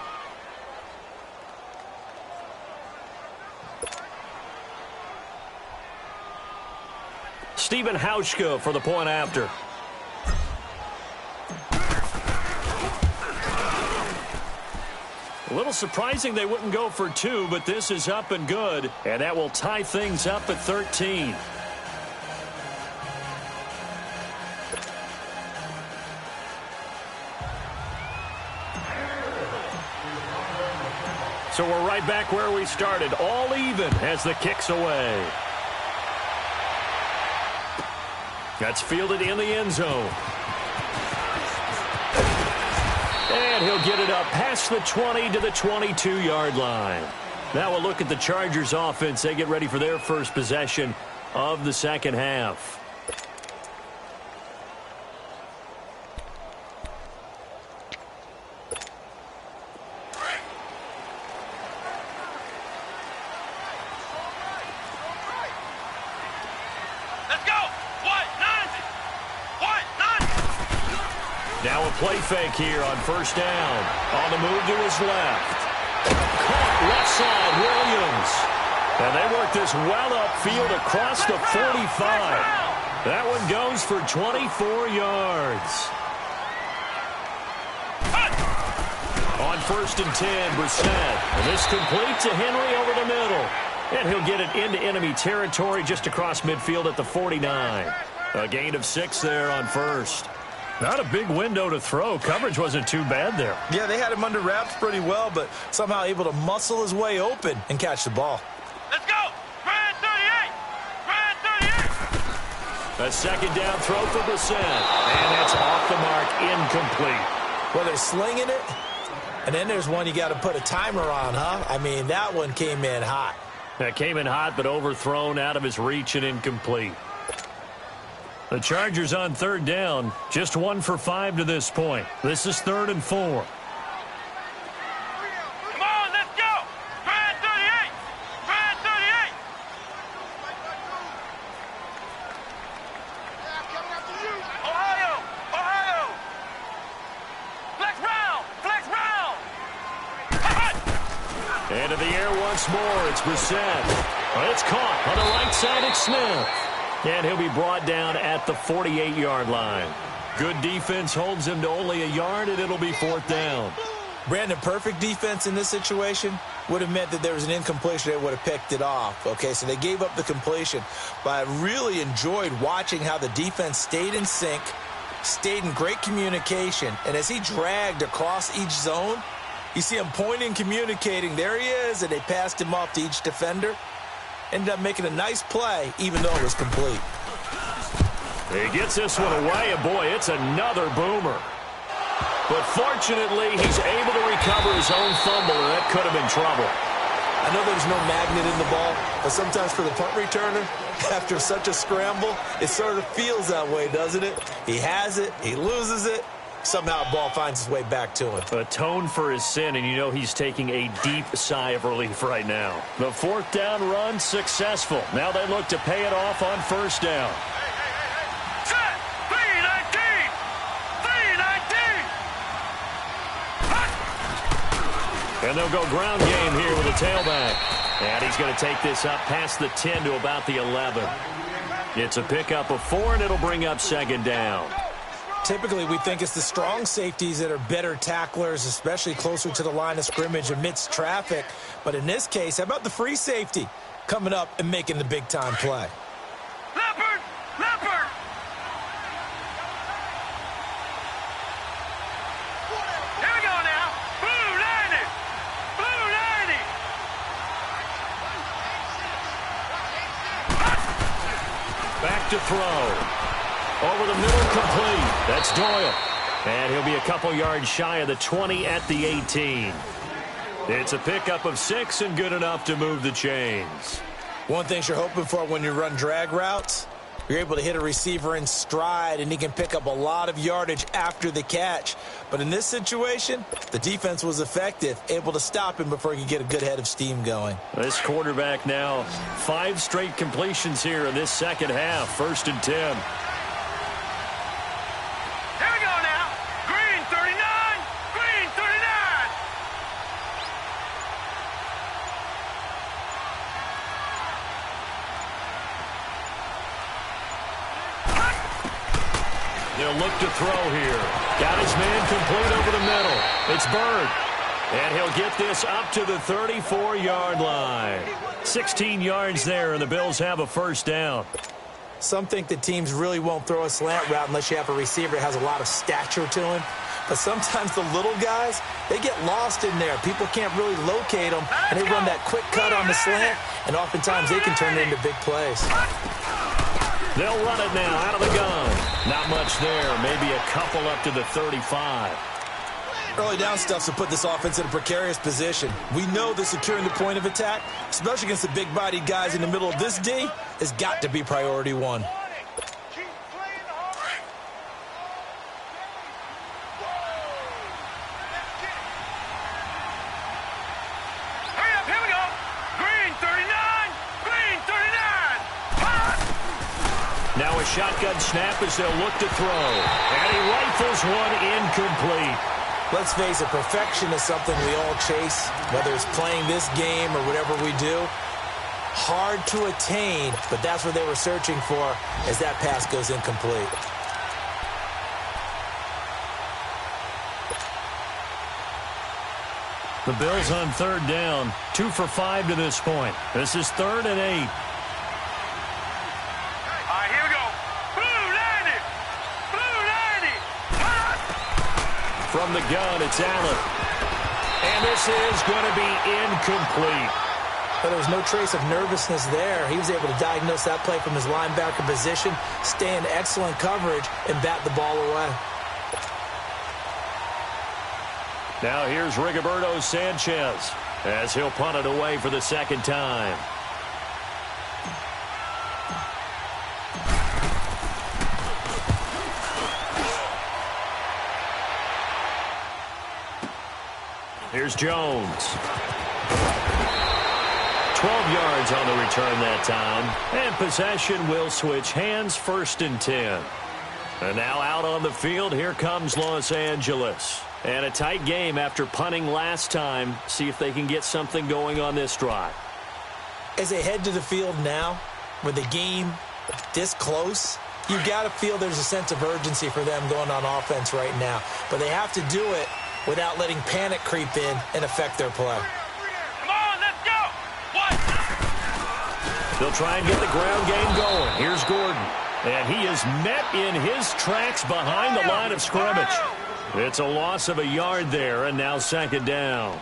Stephen Hauschka for the point after. A little surprising they wouldn't go for 2, but this is up and good, and that will tie things up at 13. So we're right back where we started, all even as the kick's away. That's fielded in the end zone. And he'll get it up past the 20 to the 22-yard line. Now we'll look at the Chargers offense. They get ready for their first possession of the second half. Now a play fake here on first down. On the move to his left. Caught left side, Williams. And they work this well upfield across the 45. That one goes for 24 yards. On first and 10, Brissett. And this complete to Henry over the middle. And he'll get it into enemy territory just across midfield at the 49. A gain of 6 there on first. Not a big window to throw. Coverage wasn't too bad there. Yeah, they had him under wraps pretty well, but somehow able to muscle his way open and catch the ball. Let's go! Brand 38! Brand 38! A second down throw for Brissett. And that's off the mark, incomplete. Well, they're slinging it, and then there's one you got to put a timer on, huh? I mean, that one came in hot. That came in hot, but overthrown out of his reach and incomplete. The Chargers on third down, just 1 for 5 to this point. This is 3rd and 4. Come on, let's go! Brand 38! Brand 38! Ohio! Ohio! Flex round! Flex round! Into the air once more, it's Brissett. It's caught on the right side, it's Smith. And he'll be brought down at the 48-yard line. Good defense holds him to only a yard, and it'll be 4th down. Brandon, perfect defense in this situation would have meant that there was an incompletion that would have picked it off. Okay, so they gave up the completion. But I really enjoyed watching how the defense stayed in sync, stayed in great communication, and as he dragged across each zone, you see him pointing, communicating. There he is, and they passed him off to each defender. Ended up making a nice play, even though it was complete. He gets this one away, and boy, it's another boomer. But fortunately, he's able to recover his own fumble, and that could have been trouble. I know there's no magnet in the ball, but sometimes for the punt returner, after such a scramble, it sort of feels that way, doesn't it? He has it, he loses it, somehow the ball finds its way back to him. Atone for his sin, and you know he's taking a deep sigh of relief right now. The 4th down run successful. Now they look to pay it off on first down. Set! 319! 319! And they'll go ground game here with a tailback. And he's going to take this up past the 10 to about the 11. It's a pickup of 4, and it'll bring up 2nd down. Typically, we think it's the strong safeties that are better tacklers, especially closer to the line of scrimmage amidst traffic. But in this case, how about the free safety coming up and making the big-time play? Leopard! Leopard! Here we go now. Blue 90! Blue 90! Back to throw. Over the middle, complete. That's Doyle. And he'll be a couple yards shy of the 20 at the 18. It's a pickup of 6 and good enough to move the chains. One thing you're hoping for when you run drag routes, you're able to hit a receiver in stride, and he can pick up a lot of yardage after the catch. But in this situation, the defense was effective, able to stop him before he could get a good head of steam going. This quarterback now, 5 straight completions here in this second half. 1st and 10. They'll look to throw here. Got his man complete over the middle. It's Bird. And he'll get this up to the 34-yard line. 16 yards there, and the Bills have a first down. Some think that teams really won't throw a slant route unless you have a receiver that has a lot of stature to him. But sometimes the little guys, they get lost in there. People can't really locate them, and they run that quick cut on the slant, and oftentimes they can turn it into big plays. They'll run it now out of the gun. Not much there, maybe a couple up to the 35. Early down stuff to put this offense in a precarious position. We know that securing the point of attack, especially against the big-bodied guys in the middle of this D, has got to be priority one. Now a shotgun snap as they'll look to throw. And he rifles one incomplete. Let's face it, perfection is something we all chase, whether it's playing this game or whatever we do. Hard to attain, but that's what they were searching for as that pass goes incomplete. The Bills on third down, 2 for 5 to this point. This is 3rd and 8. From the gun, it's Allen. And this is going to be incomplete. But there was no trace of nervousness there. He was able to diagnose that play from his linebacker position, stay in excellent coverage, and bat the ball away. Now here's Rigoberto Sanchez as he'll punt it away for the second time. Here's Jones. 12 yards on the return that time. And possession will switch hands, 1st and 10. And now out on the field, here comes Los Angeles. And a tight game after punting last time. See if they can get something going on this drive. As they head to the field now, with the game this close, you've got to feel there's a sense of urgency for them going on offense right now. But they have to do it without letting panic creep in and affect their play. Come on, let's go! What? They'll try and get the ground game going. Here's Gordon. And he is met in his tracks behind the line of scrimmage. It's a loss of a yard there, and now 2nd down.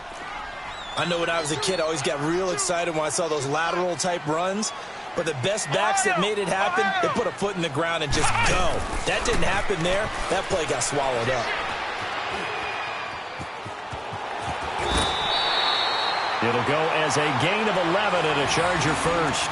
I know when I was a kid, I always got real excited when I saw those lateral-type runs. But the best backs that made it happen, they put a foot in the ground and just go. That didn't happen there. That play got swallowed up. It'll go as a gain of 11 and a Charger first.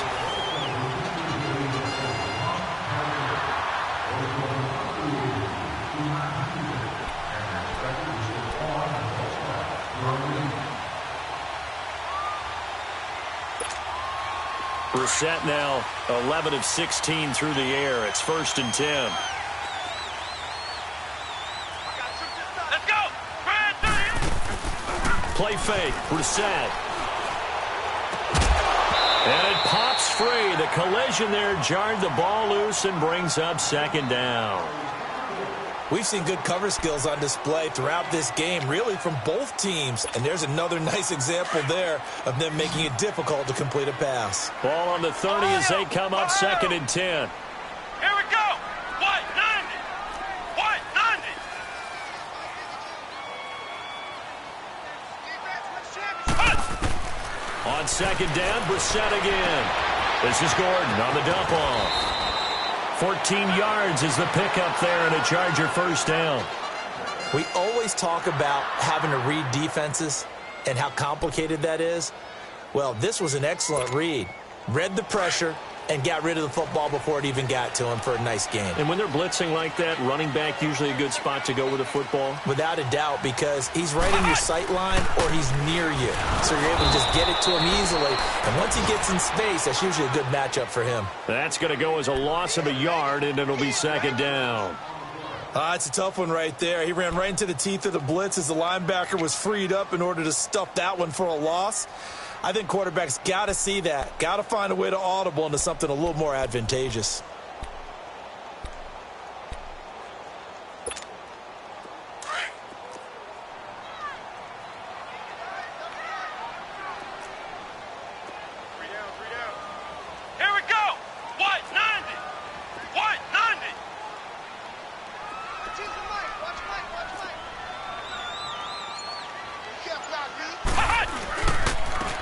Brissett now 11 of 16 through the air. It's 1st and 10. Let's go! Play fake. Brissett. And it pops free. The collision there jarred the ball loose and brings up 2nd down. We've seen good cover skills on display throughout this game, really from both teams. And there's another nice example there of them making it difficult to complete a pass. Ball on the 30 as they come up 2nd and 10. Here we go! White 90! White 90! On 2nd down, Brissett again. This is Gordon on the dump off. 14 yards is the pickup there and a Charger first down. We always talk about having to read defenses and how complicated that is. Well, this was an excellent read. Read the pressure and got rid of the football before it even got to him for a nice game. And when they're blitzing like that, running back usually a good spot to go with the football? Without a doubt, because he's right in your sight line or he's near you. So you're able to just get it to him easily. And once he gets in space, that's usually a good matchup for him. That's going to go as a loss of a yard, and it'll be 2nd down. It's a tough one right there. He ran right into the teeth of the blitz as the linebacker was freed up in order to stuff that one for a loss. I think quarterbacks got to see that. Got to find a way to audible into something a little more advantageous.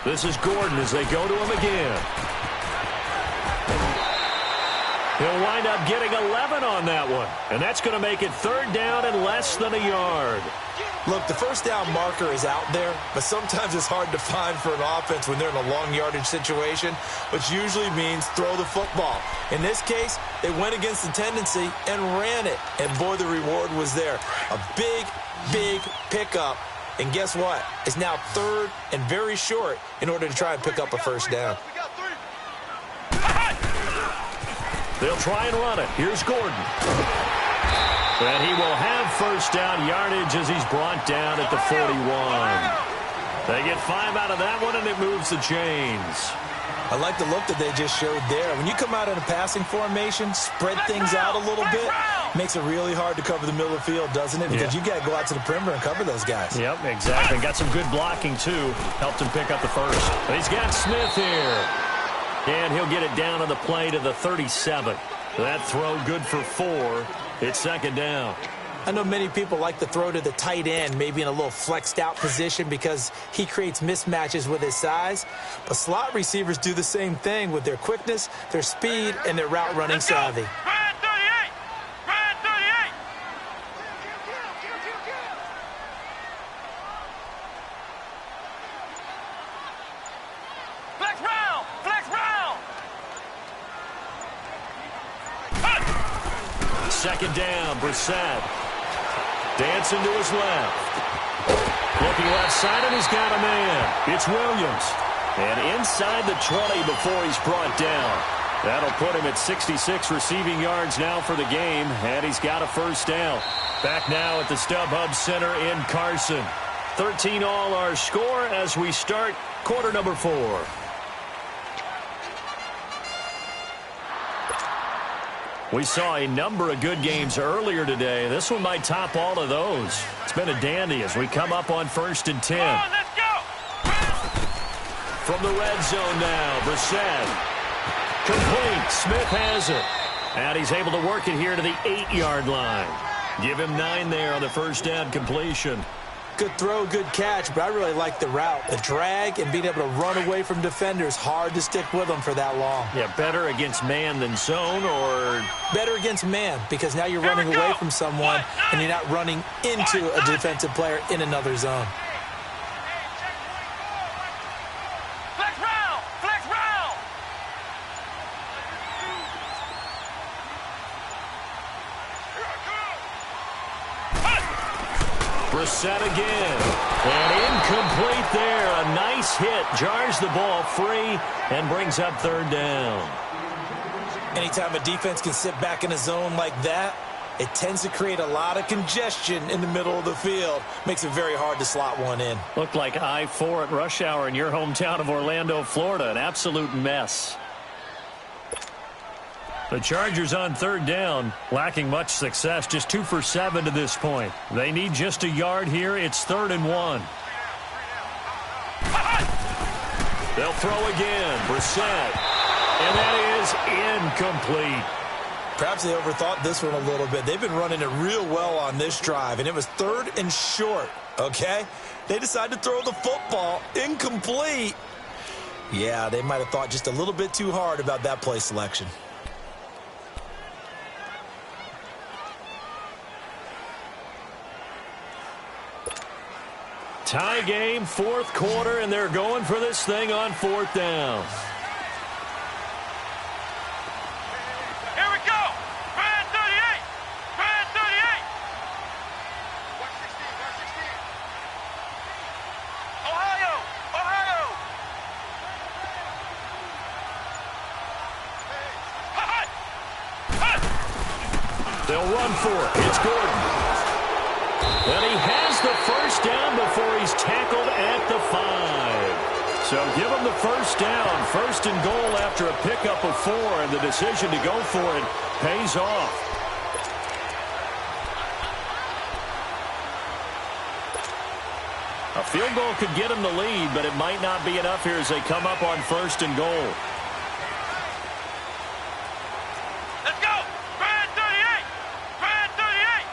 This is Gordon as they go to him again. He'll wind up getting 11 on that one. And that's going to make it third down and less than a yard. Look, the first down marker is out there, but sometimes it's hard to find for an offense when they're in a long yardage situation, which usually means throw the football. In this case, they went against the tendency and ran it. And boy, the reward was there. A big, big pickup. And guess what? It's now third and very short in order to try and pick up a first down. They'll try and run it. Here's Gordon. And he will have first down yardage as he's brought down at the 41. They get 5 out of that one, and it moves the chains. I like the look that they just showed there. When you come out in a passing formation, spread things out a little bit, makes it really hard to cover the middle of the field, doesn't it? Because you got to go out to the perimeter and cover those guys. Yep, exactly. Got some good blocking, too. Helped him pick up the first. But he's got Smith here. And he'll get it down on the play to the 37. That throw good for 4. It's second down. I know many people like to throw to the tight end, maybe in a little flexed out position because he creates mismatches with his size. But slot receivers do the same thing with their quickness, their speed, and their route running savvy. Second down, Brissett. Dancing to his left. Looking left side, and he's got a man. It's Williams. And inside the 20 before he's brought down. That'll put him at 66 receiving yards now for the game, and he's got a first down. Back now at the StubHub Center in Carson. 13 all our score as we start quarter number 4. We saw a number of good games earlier today. This one might top all of those. It's been a dandy as we come up on 1st and 10. Let's go! From the red zone now, Brissett. Complete. Smith has it. And he's able to work it here to the 8-yard line. Give him 9 there on the first down completion. Good throw, good catch, but I really like the route. The drag and being able to run away from defenders, hard to stick with them for that long. Yeah, better against man than zone, or better against man, because now you're running away from someone and you're not running into a defensive player in another zone. Flex round! Flex round! Brissett again. And incomplete there. A nice hit. Jars the ball free and brings up third down. Anytime a defense can sit back in a zone like that, it tends to create a lot of congestion in the middle of the field. Makes it very hard to slot one in. Looked like I-4 at rush hour in your hometown of Orlando, Florida. An absolute mess. The Chargers on third down, lacking much success, just 2 for 7 to this point. They need just a yard here. It's 3rd and 1. They'll throw again. Brissett. And that is incomplete. Perhaps they overthought this one a little bit. They've been running it real well on this drive, and it was 3rd and short, okay? They decided to throw the football incomplete. Yeah, they might have thought just a little bit too hard about that play selection. Tie game, 4th quarter, and they're going for this thing on 4th down. Here we go! Brand 38! Brand 38! Watch 16, watch 16. Ohio! Ohio! They'll run for it. It's Gordon. And he has the first down before he's tackled at the 5. So give him the first down. 1st and goal after a pickup of 4, and the decision to go for it pays off. A field goal could get him the lead, but it might not be enough here as they come up on 1st and goal. Let's go! Brand 38! Brand 38!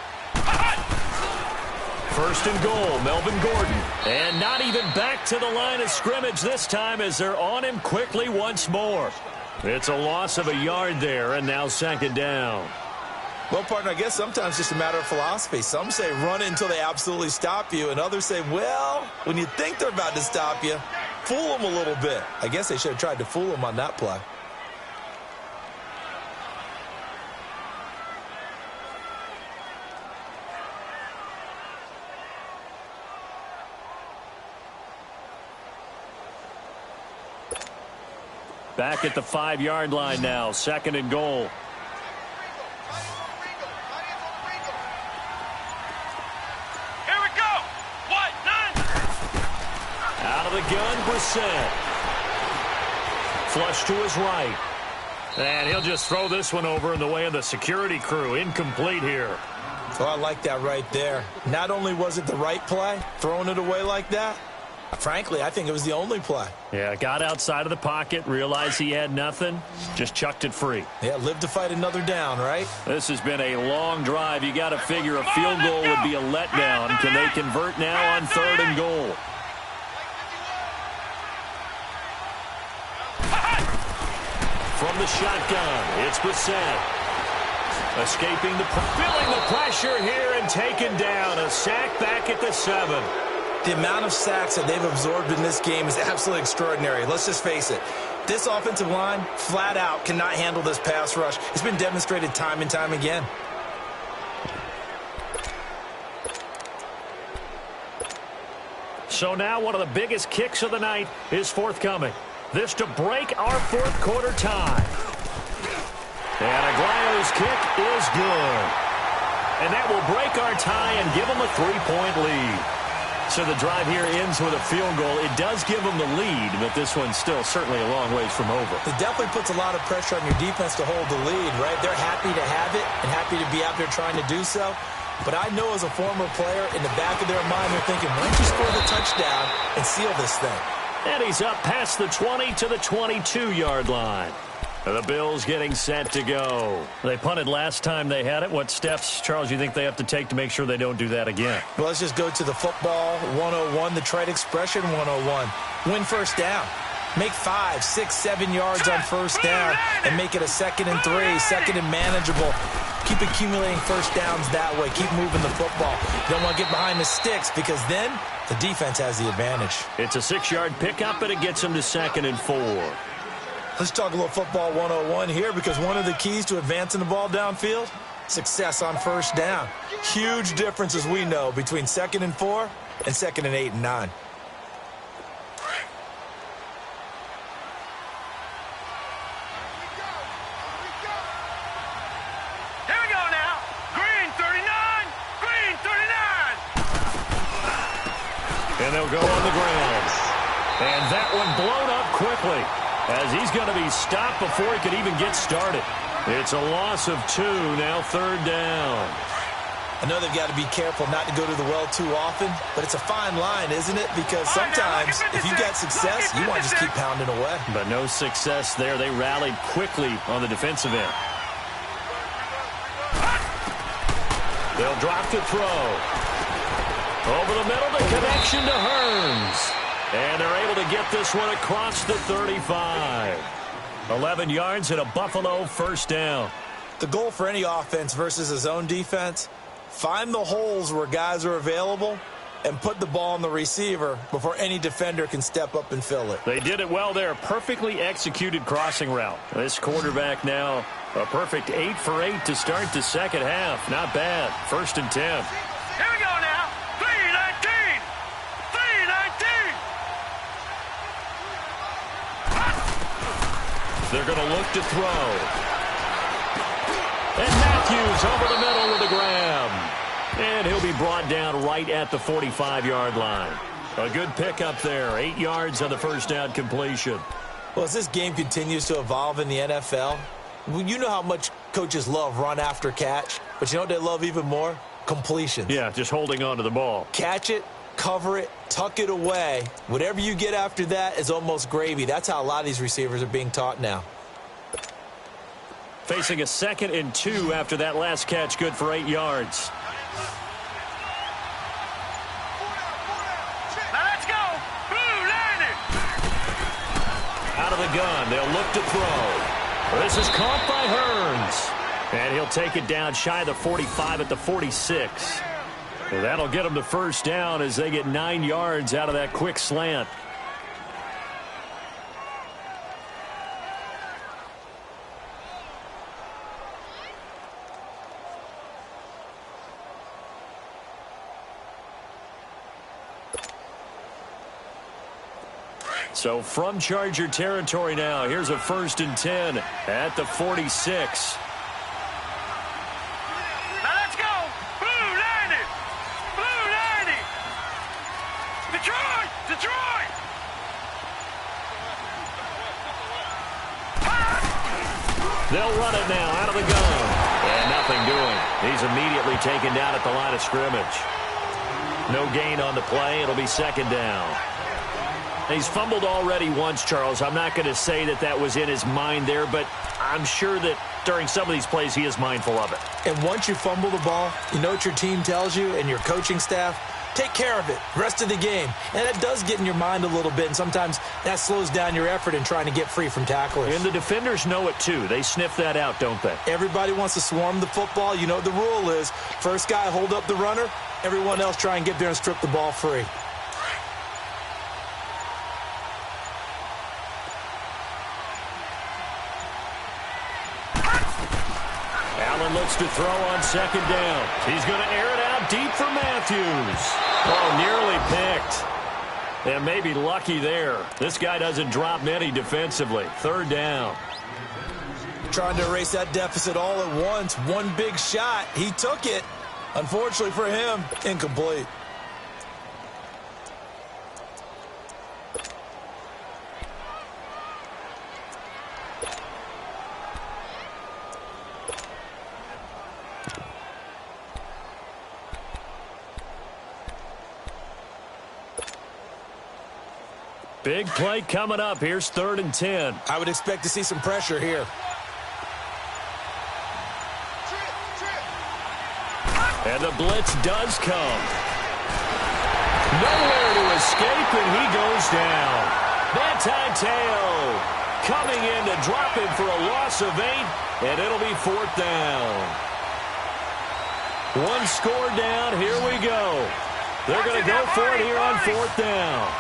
first and goal, Melvin Gordon. And not even back to the line of scrimmage this time as they're on him quickly once more. It's a loss of a yard there, and now second down. Well, partner, I guess sometimes it's just a matter of philosophy. Some say run it until they absolutely stop you, and others say, well, when you think they're about to stop you, fool them a little bit. I guess they should have tried to fool them on that play. Back at the 5-yard line now, second and goal. Here we go. What? 9. Out of the gun, Brissett. Flush to his right. And he'll just throw this one over in the way of the security crew. Incomplete here. So I like that right there. Not only was it the right play, throwing it away like that, frankly, I think it was the only play. Yeah, got outside of the pocket, realized he had nothing, just chucked it free. Yeah, live to fight another down, right? This has been a long drive. You got to figure a field goal would be a letdown. Can they convert now on third and goal? From the shotgun, it's Brissett. Escaping feeling the pressure here and taken down. A sack back at the 7. The amount of sacks that they've absorbed in this game is absolutely extraordinary. Let's just face it. This offensive line, flat out, cannot handle this pass rush. It's been demonstrated time and time again. So now one of the biggest kicks of the night is forthcoming. This to break our fourth quarter tie. And Aguayo's kick is good. And that will break our tie and give them a 3-point lead. So the drive here ends with a field goal. It does give them the lead, but this one's still certainly a long ways from over. It definitely puts a lot of pressure on your defense to hold the lead, right? They're happy to have it and happy to be out there trying to do so. But I know as a former player, in the back of their mind, they're thinking, why don't you score the touchdown and seal this thing? And he's up past the 20 to the 22-yard line. The Bills getting set to go. They punted last time they had it. What steps, Charles, you think they have to take to make sure they don't do that again? Well, let's just go to the football 101, the trite expression 101. Win first down. Make 5, 6, 7 yards on first down and make it a 2nd and 3, 2nd and manageable. Keep accumulating first downs that way. Keep moving the football. You don't want to get behind the sticks because then the defense has the advantage. It's a 6-yard pickup, and it gets them to 2nd and 4. Let's talk a little football 101 here because one of the keys to advancing the ball downfield, success on first down. Huge difference, as we know, between 2nd and 4 and 2nd and 8 and 9. Here we go now. Green 39. Green 39. And they'll go on the ground. And that one blown up quickly, as he's going to be stopped before he could even get started. It's a loss of 2, now 3rd down. I know they've got to be careful not to go to the well too often, but it's a fine line, isn't it? Because sometimes if you get success, you want to just keep pounding away. But no success there. They rallied quickly on the defensive end. They'll drop to throw. Over the middle, the connection to Hearns. And they're able to get this one across the 35. 11 yards and a Buffalo first down. The goal for any offense versus a zone defense, find the holes where guys are available and put the ball on the receiver before any defender can step up and fill it. They did it well there. Perfectly executed crossing route. This quarterback now a perfect 8 for 8 to start the second half. Not bad. 1st and 10. Here we go now. 3-19. 3-19. They're going to look to throw. And Matthews over the middle with a grab. And he'll be brought down right at the 45-yard line. A good pickup there. 8 yards on the first down completion. Well, as this game continues to evolve in the NFL, you know how much coaches love run after catch, but you know what they love even more? Completions. Yeah, just holding on to the ball. Catch it, cover it, tuck it away. Whatever you get after that is almost gravy. That's how a lot of these receivers are being taught now. Facing a 2nd and 2 after that last catch, good for 8 yards. out of the gun. They'll look to throw. This is caught by Hearns. And he'll take it down shy of the 45 at the 46. And that'll get them to first down as they get 9 yards out of that quick slant. So from Charger territory now, here's a 1st and 10 at the 46. Now let's go. Blue 90. Blue 90. Detroit. Detroit. They'll run it now out of the gun. And nothing doing. He's immediately taken down at the line of scrimmage. No gain on the play. It'll be 2nd down. He's fumbled already once, Charles. I'm not going to say that that was in his mind there, but I'm sure that during some of these plays he is mindful of it. And once you fumble the ball, you know what your team tells you and your coaching staff? Take care of it. Rest of the game. And it does get in your mind a little bit, and sometimes that slows down your effort in trying to get free from tacklers. And the defenders know it, too. They sniff that out, don't they? Everybody wants to swarm the football. You know what the rule is. First guy, hold up the runner. Everyone else try and get there and strip the ball free. Looks to throw on 2nd down. He's going to air it out deep for Matthews. Oh, nearly picked. And maybe lucky there. This guy doesn't drop many defensively. 3rd down. Trying to erase that deficit all at once. One big shot. He took it. Unfortunately for him, incomplete. Big play coming up. Here's 3rd and 10. I would expect to see some pressure here. And the blitz does come. Nowhere to escape, and he goes down. Mateo coming in to drop him for a loss of 8, and it'll be 4th down. 1 score down. Here we go. They're going to go for it here on 4th down.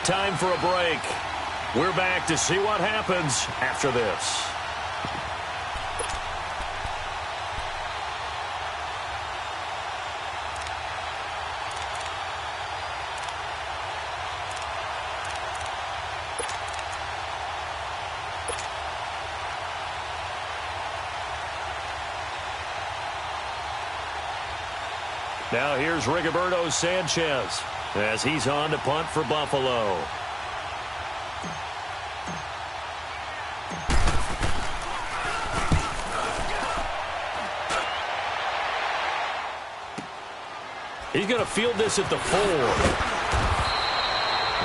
Time for a break. We're back to see what happens after this. Now here's Rigoberto Sanchez as he's on to punt for Buffalo. He's going to field this at the 4.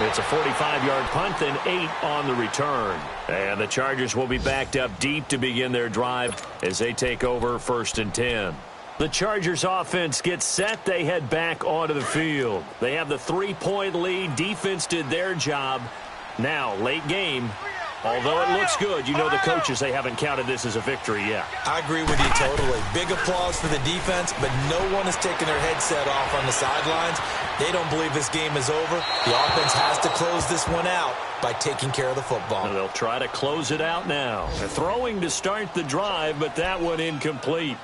It's a 45-yard punt, then 8 on the return. And the Chargers will be backed up deep to begin their drive as they take over 1st and 10. The Chargers offense gets set. They head back onto the field. They have the 3-point lead. Defense did their job. Now, late game. Although it looks good, you know the coaches, they haven't counted this as a victory yet. I agree with you totally. Big applause for the defense, but no one is taking their headset off on the sidelines. They don't believe this game is over. The offense has to close this one out by taking care of the football. And they'll try to close it out now. They're throwing to start the drive, but that one incomplete.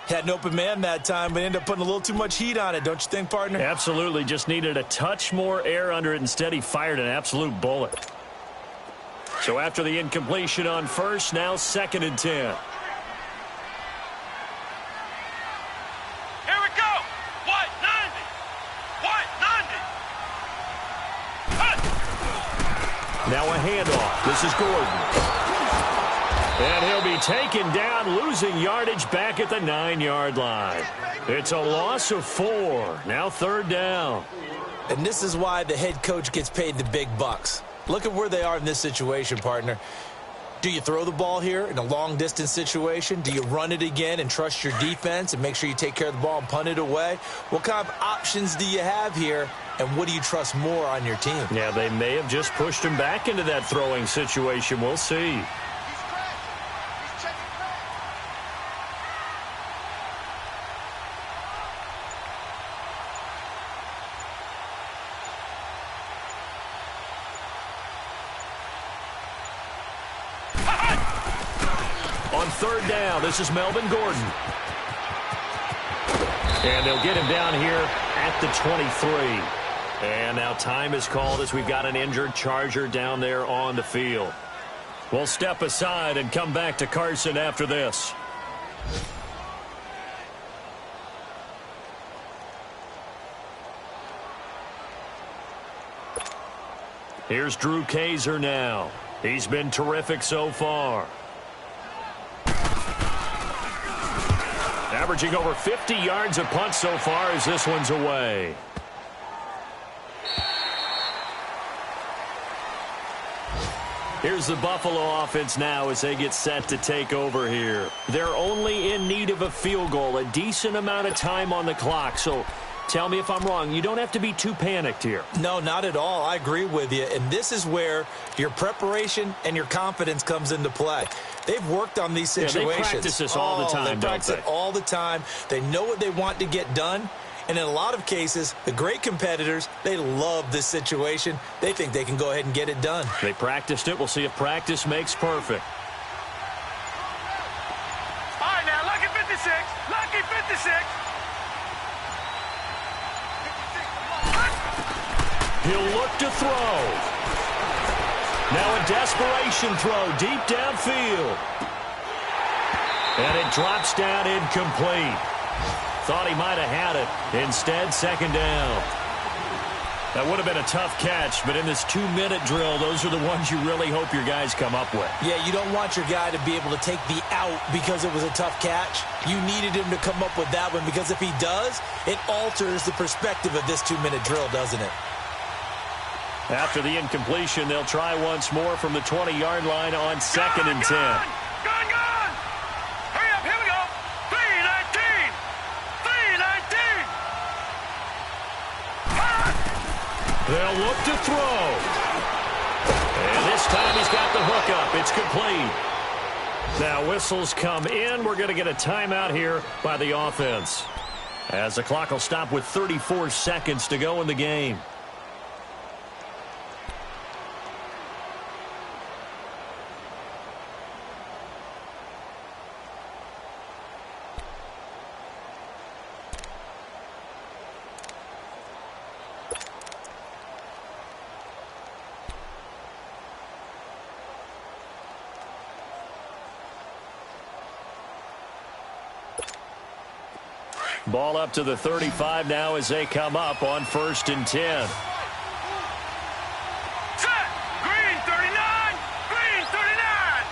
Had an open man that time, but ended up putting a little too much heat on it, don't you think, partner? Absolutely. Just needed a touch more air under it. Instead, he fired an absolute bullet. So after the incompletion on 1st, now 2nd and 10. Here we go. White 90. White 90. Cut. Now a handoff. This is Gordon. And he'll be taken down, losing yardage back at the 9-yard line. It's a loss of 4. Now 3rd down. And this is why the head coach gets paid the big bucks. Look at where they are in this situation, partner. Do you throw the ball here in a long-distance situation? Do you run it again and trust your defense and make sure you take care of the ball and punt it away? What kind of options do you have here, and what do you trust more on your team? Yeah, they may have just pushed him back into that throwing situation. We'll see. On third down, this is Melvin Gordon. And they'll get him down here at the 23. And now time is called as we've got an injured Charger down there on the field. We'll step aside and come back to Carson after this. Here's Drew Kaiser now. He's been terrific so far. Averaging over 50 yards a punt so far as this one's away. Here's the Buffalo offense now as they get set to take over here. They're only in need of a field goal, a decent amount of time on the clock. So tell me if I'm wrong. You don't have to be too panicked here. No, not at all. I agree with you. And this is where your preparation and your confidence comes into play. They've worked on these situations. Yeah, they practice this all the time, they practice it all the time. They know what they want to get done. And in a lot of cases, the great competitors, they love this situation. They think they can go ahead and get it done. They practiced it. We'll see if practice makes perfect. All right, now, lucky 56. Lucky 56. He'll look to throw. Now a desperation throw deep downfield. And it drops down incomplete. Thought he might have had it. Instead, second down. That would have been a tough catch, but in this 2-minute drill, those are the ones you really hope your guys come up with. Yeah, you don't want your guy to be able to take the out because it was a tough catch. You needed him to come up with that one because if he does, it alters the perspective of this 2-minute drill, doesn't it? After the incompletion, they'll try once more from the 20-yard line on 2nd and 10. Gone! Hurry up, here we go. 3-19. 3-19. They'll look to throw. And this time he's got the hook up. It's complete. Now whistles come in. We're going to get a timeout here by the offense, as the clock will stop with 34 seconds to go in the game. Ball up to the 35 now as they come up on 1st and 10. Set! Green 39! Green 39!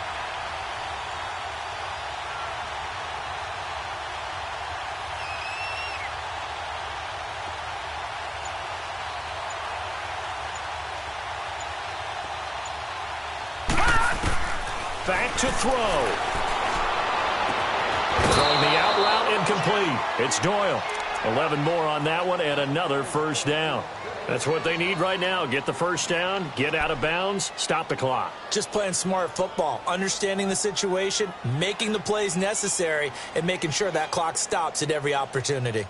Back to throw. Throwing the out route incomplete. It's Doyle. 11 more on that one and another first down. That's what they need right now. Get the first down, get out of bounds, stop the clock. Just playing smart football, understanding the situation, making the plays necessary, and making sure that clock stops at every opportunity.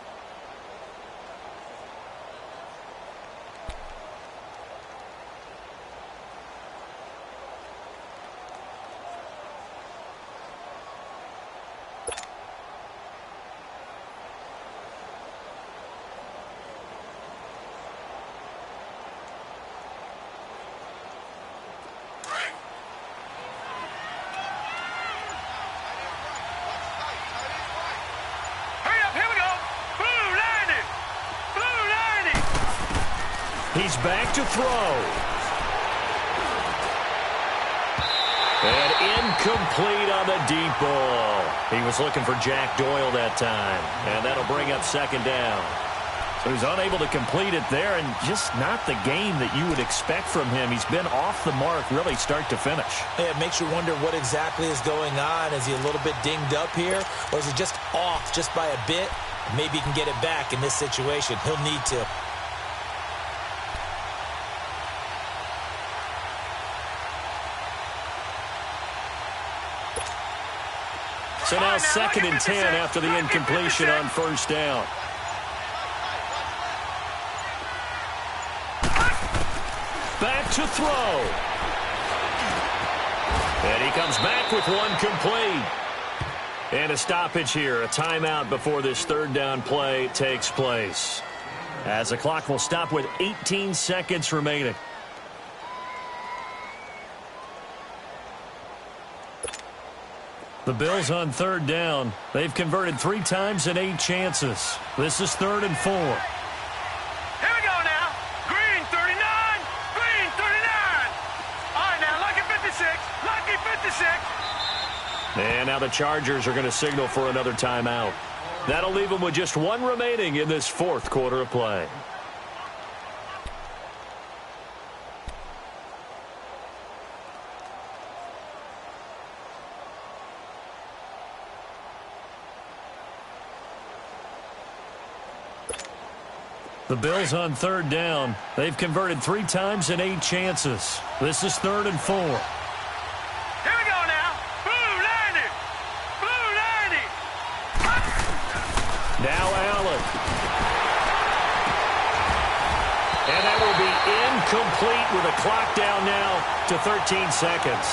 He's back to throw. And incomplete on the deep ball. He was looking for Jack Doyle that time. And that'll bring up 2nd down. So he's unable to complete it there, and just not the game that you would expect from him. He's been off the mark really start to finish. Yeah, it makes you wonder what exactly is going on. Is he a little bit dinged up here, or is he just off just by a bit? Maybe he can get it back in this situation. He'll need to. So now 2nd and 10 after the incompletion on first down. Back to throw. And he comes back with one complete. And a stoppage here, a timeout before this 3rd down play takes place. As the clock will stop with 18 seconds remaining. The Bills on 3rd down. They've converted 3 times in 8 chances. This is 3rd and 4. Here we go now. Green 39. Green 39. All right, now, lucky 56. Lucky 56. And now the Chargers are going to signal for another timeout. That'll leave them with just 1 remaining in this 4th quarter of play. The Bills on 3rd down. They've converted 3 times in 8 chances. This is 3rd and 4. Here we go now. Blue 90. Blue 90. Now Allen. And that will be incomplete with a clock down now to 13 seconds.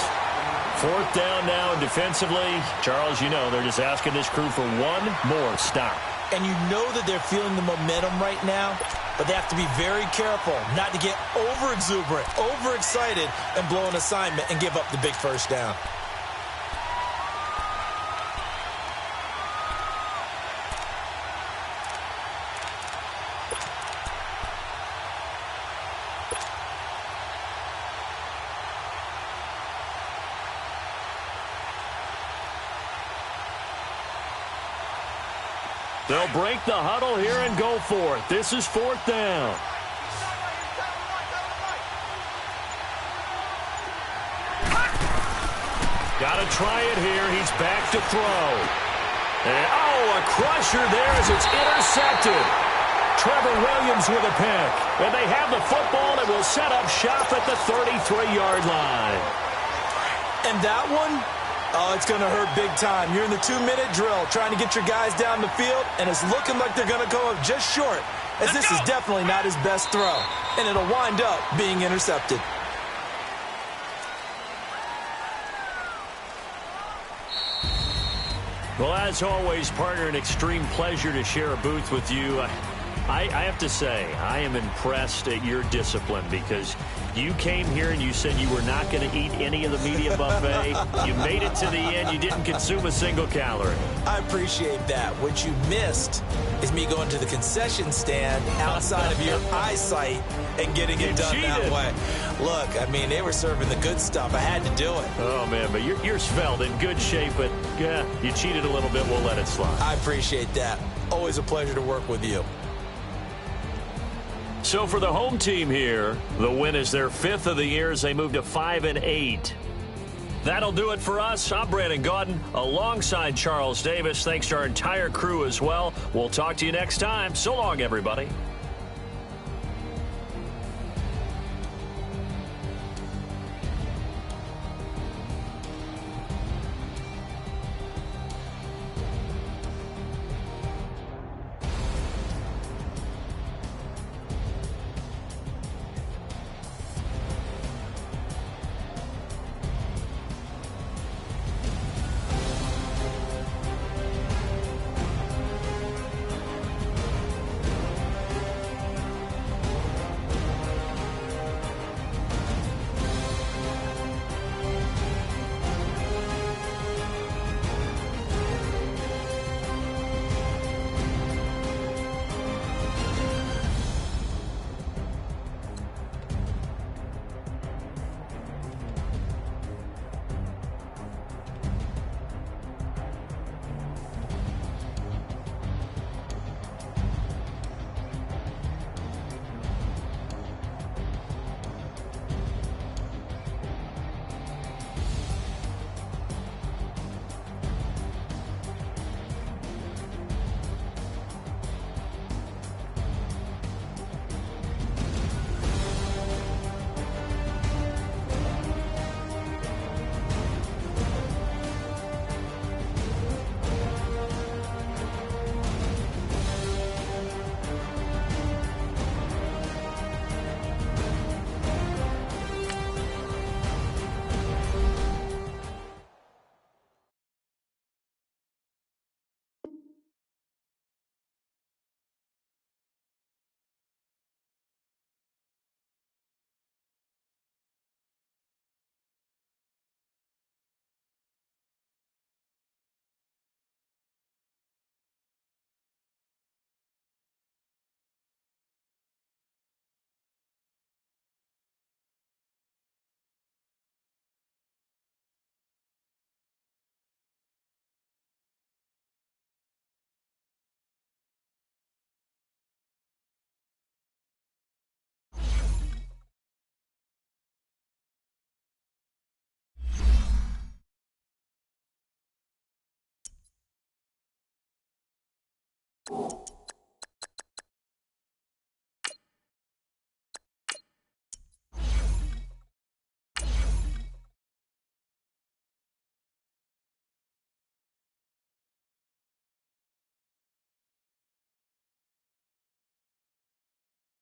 4th down now, and defensively, Charles, you know, they're just asking this crew for 1 more stop. And you know that they're feeling the momentum right now, but they have to be very careful not to get over-exuberant, overexcited, and blow an assignment and give up the big first down. They'll break the huddle here and go for it. This is 4th down. Got to try it here. He's back to throw. And, a crusher there as it's intercepted. Trevor Williams with a pick. And they have the football that will set up shop at the 33-yard line. And that one? Oh, it's going to hurt big time. You're in the 2-minute drill trying to get your guys down the field, and it's looking like they're going to come up just short, as this is definitely not his best throw, and it'll wind up being intercepted. Well, as always, partner, an extreme pleasure to share a booth with you. I have to say, I am impressed at your discipline because you came here and you said you were not going to eat any of the media buffet. You made it to the end. You didn't consume a single calorie. I appreciate that. What you missed is me going to the concession stand outside of your eyesight and getting it done that way. Look, I mean, they were serving the good stuff. I had to do it. Oh, man, but you're svelte, in good shape, but yeah, you cheated a little bit. We'll let it slide. I appreciate that. Always a pleasure to work with you. So for the home team here, the win is their 5th of the year as they move to 5-8. That'll do it for us. I'm Brandon Gaudin alongside Charles Davis. Thanks to our entire crew as well. We'll talk to you next time. So long, everybody.